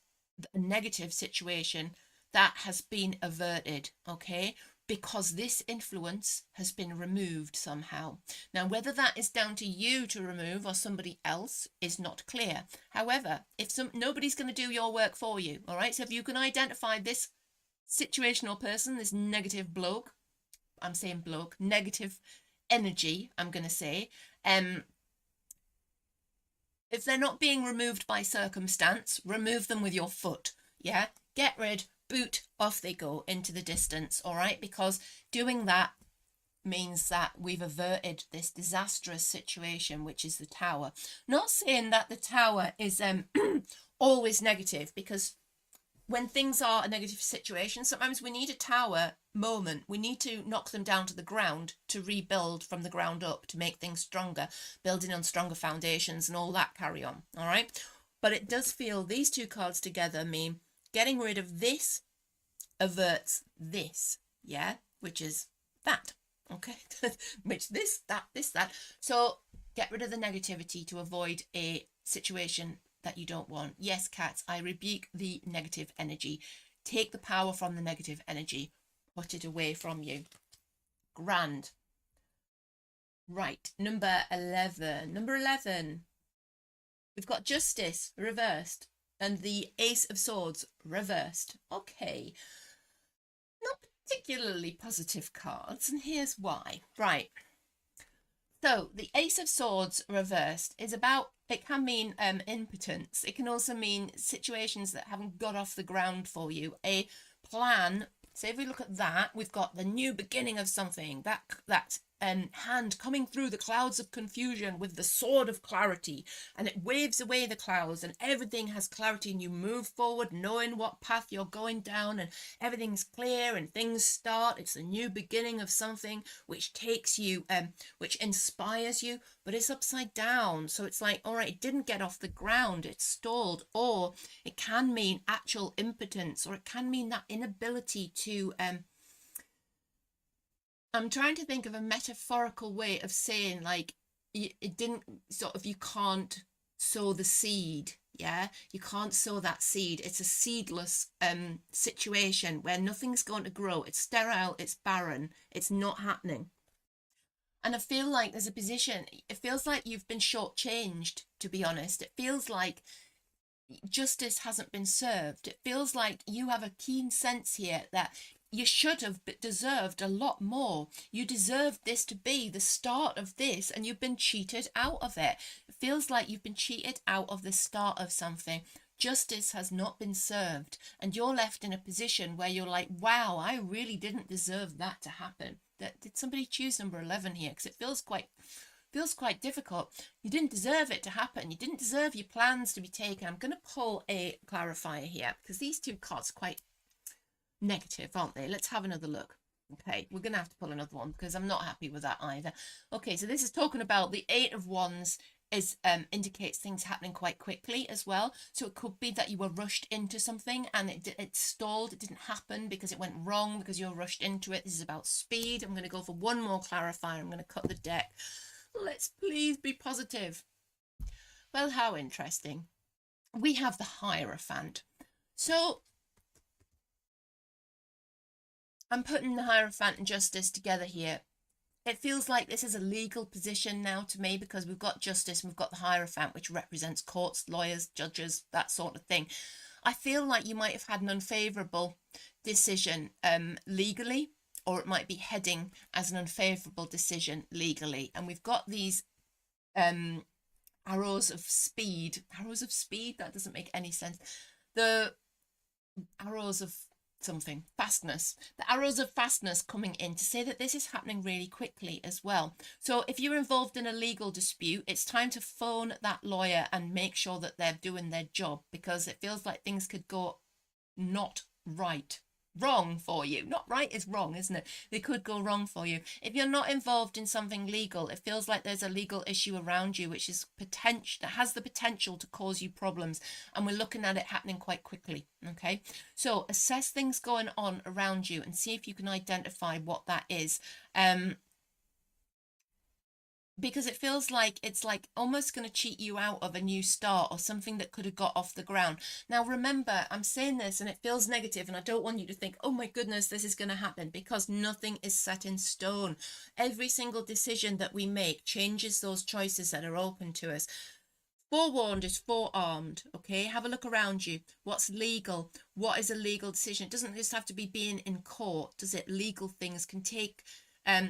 a negative situation that has been averted. Okay, because this influence has been removed somehow. Now, whether that is down to you to remove or somebody else is not clear. However, if nobody's going to do your work for you, all right? So if you can identify this situational person, this negative bloke, I'm saying bloke, negative energy, I'm going to say, if they're not being removed by circumstance, remove them with your foot. Yeah, get rid, boot, off they go into the distance, all right? Because doing that means that we've averted this disastrous situation, which is the Tower. Not saying that the Tower is always negative, because when things are a negative situation, sometimes we need a tower moment. We need to knock them down to the ground to rebuild from the ground up, to make things stronger, building on stronger foundations and all that carry on, all right? But it does feel these two cards together mean getting rid of this averts this, yeah, which is that, okay? Which this, that. So get rid of the negativity to avoid a situation that you don't want. Yes, cats, I rebuke the negative energy. Take the power from the negative energy. Put it away from you. Grand. Right, number 11. Number 11. We've got Justice reversed and the Ace of Swords reversed. Okay. Not particularly positive cards, and here's why. Right. So the Ace of Swords reversed is about, it can mean impotence. It can also mean situations that haven't got off the ground for you. A plan. So if we look at that, we've got the new beginning of something. That hand coming through the clouds of confusion with the sword of clarity, and it waves away the clouds, and everything has clarity, and you move forward knowing what path you're going down, and everything's clear, and things start. It's a new beginning of something which takes you, which inspires you, but it's upside down. So it's like, all right, it didn't get off the ground, it's stalled. Or it can mean actual impotence, or it can mean that inability to I'm trying to think of a metaphorical way of saying, like, it didn't sort of, you can't sow the seed. Yeah, you can't sow that seed. It's a seedless situation where nothing's going to grow. It's sterile, it's barren, it's not happening. And I feel like there's a position, it feels like you've been shortchanged, to be honest. It feels like justice hasn't been served. It feels like you have a keen sense here that you should have deserved a lot more. You deserved this to be the start of this, and you've been cheated out of it. It feels like you've been cheated out of the start of something. Justice has not been served, and you're left in a position where you're like, wow, I really didn't deserve that to happen. Did somebody choose number 11 here? Because it feels quite difficult. You didn't deserve it to happen. You didn't deserve your plans to be taken. I'm going to pull a clarifier here because these two cards are quite negative, aren't they? Let's have another look. Okay, we're going to have to pull another one because I'm not happy with that either. Okay, so this is talking about the Eight of Wands is indicates things happening quite quickly as well. So it could be that you were rushed into something and it stalled. It didn't happen because it went wrong because you were rushed into it. This is about speed. I'm going to go for one more clarifier. I'm going to cut the deck. Let's please be positive. Well, how interesting. We have the Hierophant. So I'm putting the Hierophant and Justice together here. It feels like this is a legal position now to me because we've got Justice and we've got the Hierophant, which represents courts, lawyers, judges, that sort of thing. I feel like you might have had an unfavourable decision legally, or it might be heading as an unfavourable decision legally. And we've got these arrows of speed. Arrows of speed? That doesn't make any sense. The arrows of something, fastness. The arrows of fastness coming in to say that this is happening really quickly as well. So if you're involved in a legal dispute, it's time to phone that lawyer and make sure that they're doing their job, because it feels like things could go not right. Wrong for you. Not right is wrong, isn't it? They could go wrong for you. If you're not involved in something legal, it feels like there's a legal issue around you which is that has the potential to cause you problems, and we're looking at it happening quite quickly. Okay, so assess things going on around you and see if you can identify what that is. Because it feels like it's like almost going to cheat you out of a new start or something that could have got off the ground. Now, remember, I'm saying this and it feels negative, and I don't want you to think, oh my goodness, this is going to happen, because nothing is set in stone. Every single decision that we make changes those choices that are open to us. Forewarned is forearmed. Okay, have a look around you. What's legal? What is a legal decision? It doesn't just have to be being in court, does it? Legal things can take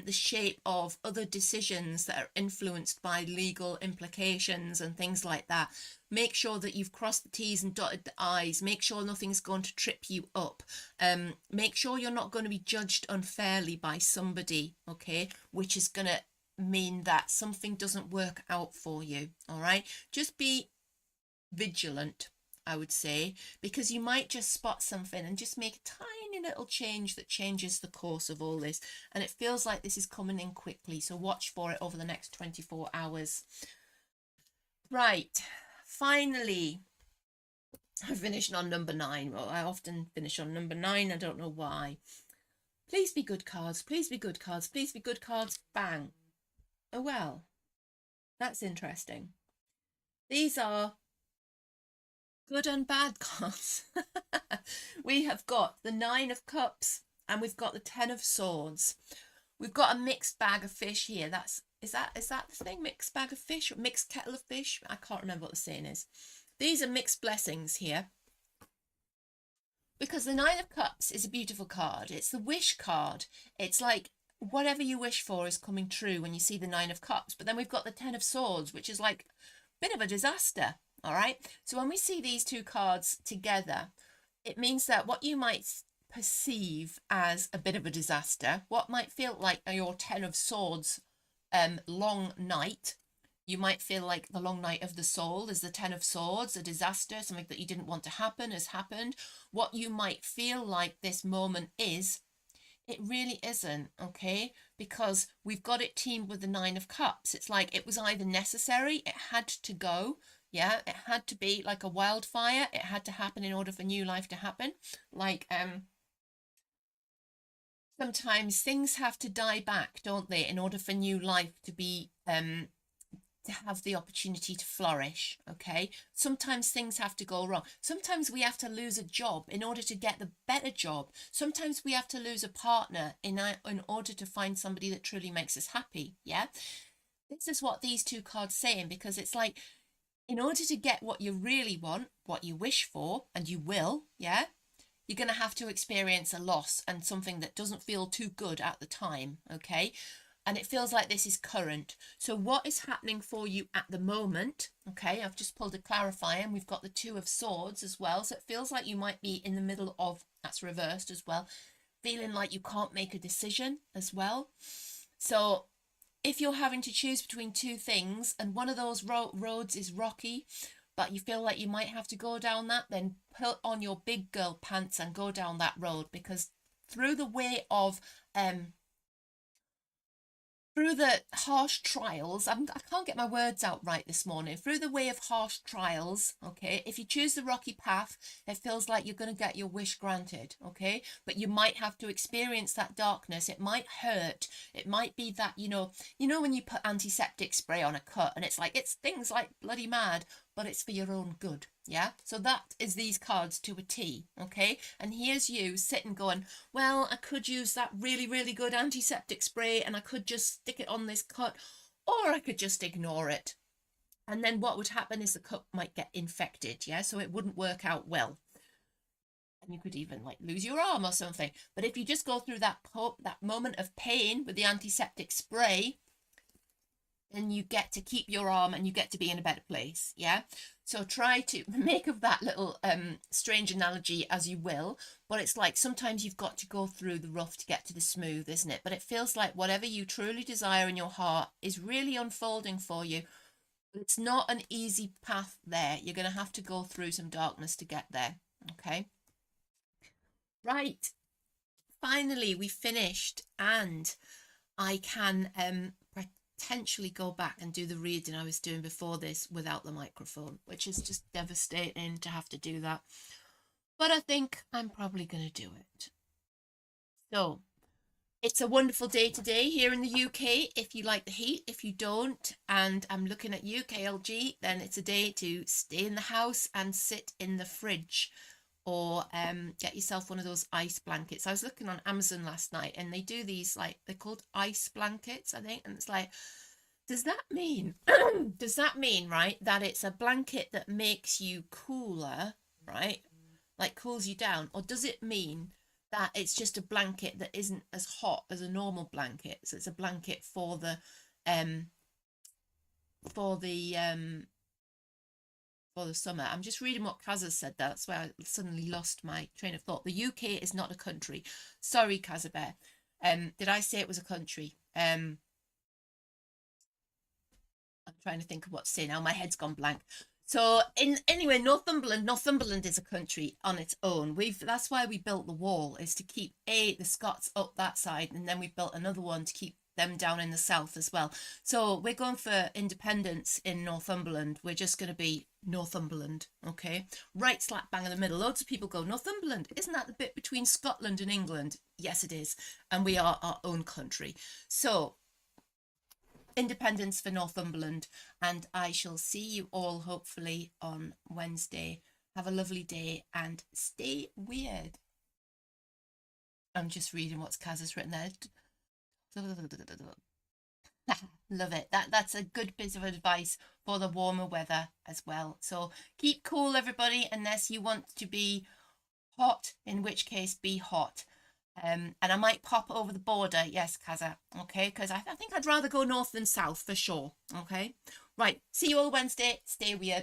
the shape of other decisions that are influenced by legal implications and things like that. Make sure that you've crossed the T's and dotted the I's. Make sure nothing's going to trip you up. Make sure you're not going to be judged unfairly by somebody, okay, which is going to mean that something doesn't work out for you. All right, just be vigilant, I would say, because you might just spot something and just make a tiny little change that changes the course of all this. And it feels like this is coming in quickly, so watch for it over the next 24 hours. Right, finally, I finished on number 9. Well, I often finish on number 9. I don't know why. Please be good cards. Please be good cards. Please be good cards. Bang. Oh, well, that's interesting. These are good and bad cards. We have got the 9 of Cups and we've got the 10 of Swords. We've got a mixed bag of fish here. Is that the thing? Mixed bag of fish or mixed kettle of fish? I can't remember what the saying is. These are mixed blessings here, because the 9 of Cups is a beautiful card. It's the wish card. It's like whatever you wish for is coming true when you see the 9 of Cups. But then we've got the 10 of Swords, which is like a bit of a disaster. All right, so when we see these two cards together, it means that what you might perceive as a bit of a disaster, what might feel like your 10 of Swords long night, you might feel like the long night of the soul is the 10 of Swords, a disaster, something that you didn't want to happen has happened. What you might feel like this moment is, it really isn't, okay? Because we've got it teamed with the 9 of Cups. It's like it was either necessary, it had to go, yeah, it had to be like a wildfire. It had to happen in order for new life to happen. Like, sometimes things have to die back, don't they, in order for new life to be, to have the opportunity to flourish, okay? Sometimes things have to go wrong. Sometimes we have to lose a job in order to get the better job. Sometimes we have to lose a partner in order to find somebody that truly makes us happy, yeah? This is what these two cards saying, because it's like, in order to get what you really want, what you wish for, and you will, yeah, you're going to have to experience a loss and something that doesn't feel too good at the time, okay? And it feels like this is current. So what is happening for you at the moment? Okay, I've just pulled a clarifier and we've got the Two of Swords as well. So it feels like you might be in the middle of, that's reversed as well, feeling like you can't make a decision as well. So if you're having to choose between two things and one of those roads is rocky, but you feel like you might have to go down that, then put on your big girl pants and go down that road, because through the way of through the harsh trials, I can't get my words out right this morning, through the way of harsh trials, okay, if you choose the rocky path, it feels like you're going to get your wish granted, okay, but you might have to experience that darkness. It might hurt. It might be that, when you put antiseptic spray on a cut and it's like, it stings like bloody mad, but it's for your own good. Yeah, so that is these cards to a T, okay? And here's you sitting going, well, I could use that really, really good antiseptic spray and I could just stick it on this cut, or I could just ignore it. And then what would happen is the cut might get infected, yeah? So it wouldn't work out well. And you could even like lose your arm or something. But if you just go through that moment of pain with the antiseptic spray, then you get to keep your arm and you get to be in a better place, yeah? So try to make of that little strange analogy as you will, but it's like sometimes you've got to go through the rough to get to the smooth, isn't it? But it feels like whatever you truly desire in your heart is really unfolding for you. It's not an easy path there. You're going to have to go through some darkness to get there, okay? Right. Finally, we finished, and I can potentially go back and do the reading I was doing before this without the microphone, which is just devastating to have to do that. But I think I'm probably going to do it. So it's a wonderful day today here in the UK. If you like the heat, if you don't, and I'm looking at you, KLG, then it's a day to stay in the house and sit in the fridge, or get yourself one of those ice blankets. I was looking on Amazon last night and they do these, like, they're called ice blankets, I think, and it's like, does that mean right, that it's a blanket that makes you cooler, right, like cools you down, or does it mean that it's just a blanket that isn't as hot as a normal blanket, so it's a blanket for the um for the um for the summer? I'm just reading what Kaz said. That's where I suddenly lost my train of thought. The UK is not a country. Sorry, Kazabear. Did I say it was a country? I'm trying to think of what to say now. My head's gone blank. So anyway, Northumberland is a country on its own. That's why we built the wall, is to keep the Scots up that side, and then we built another one to keep them down in the south as well. So we're going for independence in Northumberland. We're just going to be Northumberland, okay? Right slap bang in the middle. Loads of people go, Northumberland, isn't that the bit between Scotland and England? Yes, it is. And we are our own country. So independence for Northumberland, and I shall see you all hopefully on Wednesday. Have a lovely day and stay weird. I'm just reading what Kaz has written there. Love it. That's a good bit of advice for the warmer weather as well. So keep cool, everybody, unless you want to be hot, in which case be hot. And I might pop over the border, yes, Kaza, okay, because I think I'd rather go north than south for sure, okay. Right, see you all Wednesday. Stay weird.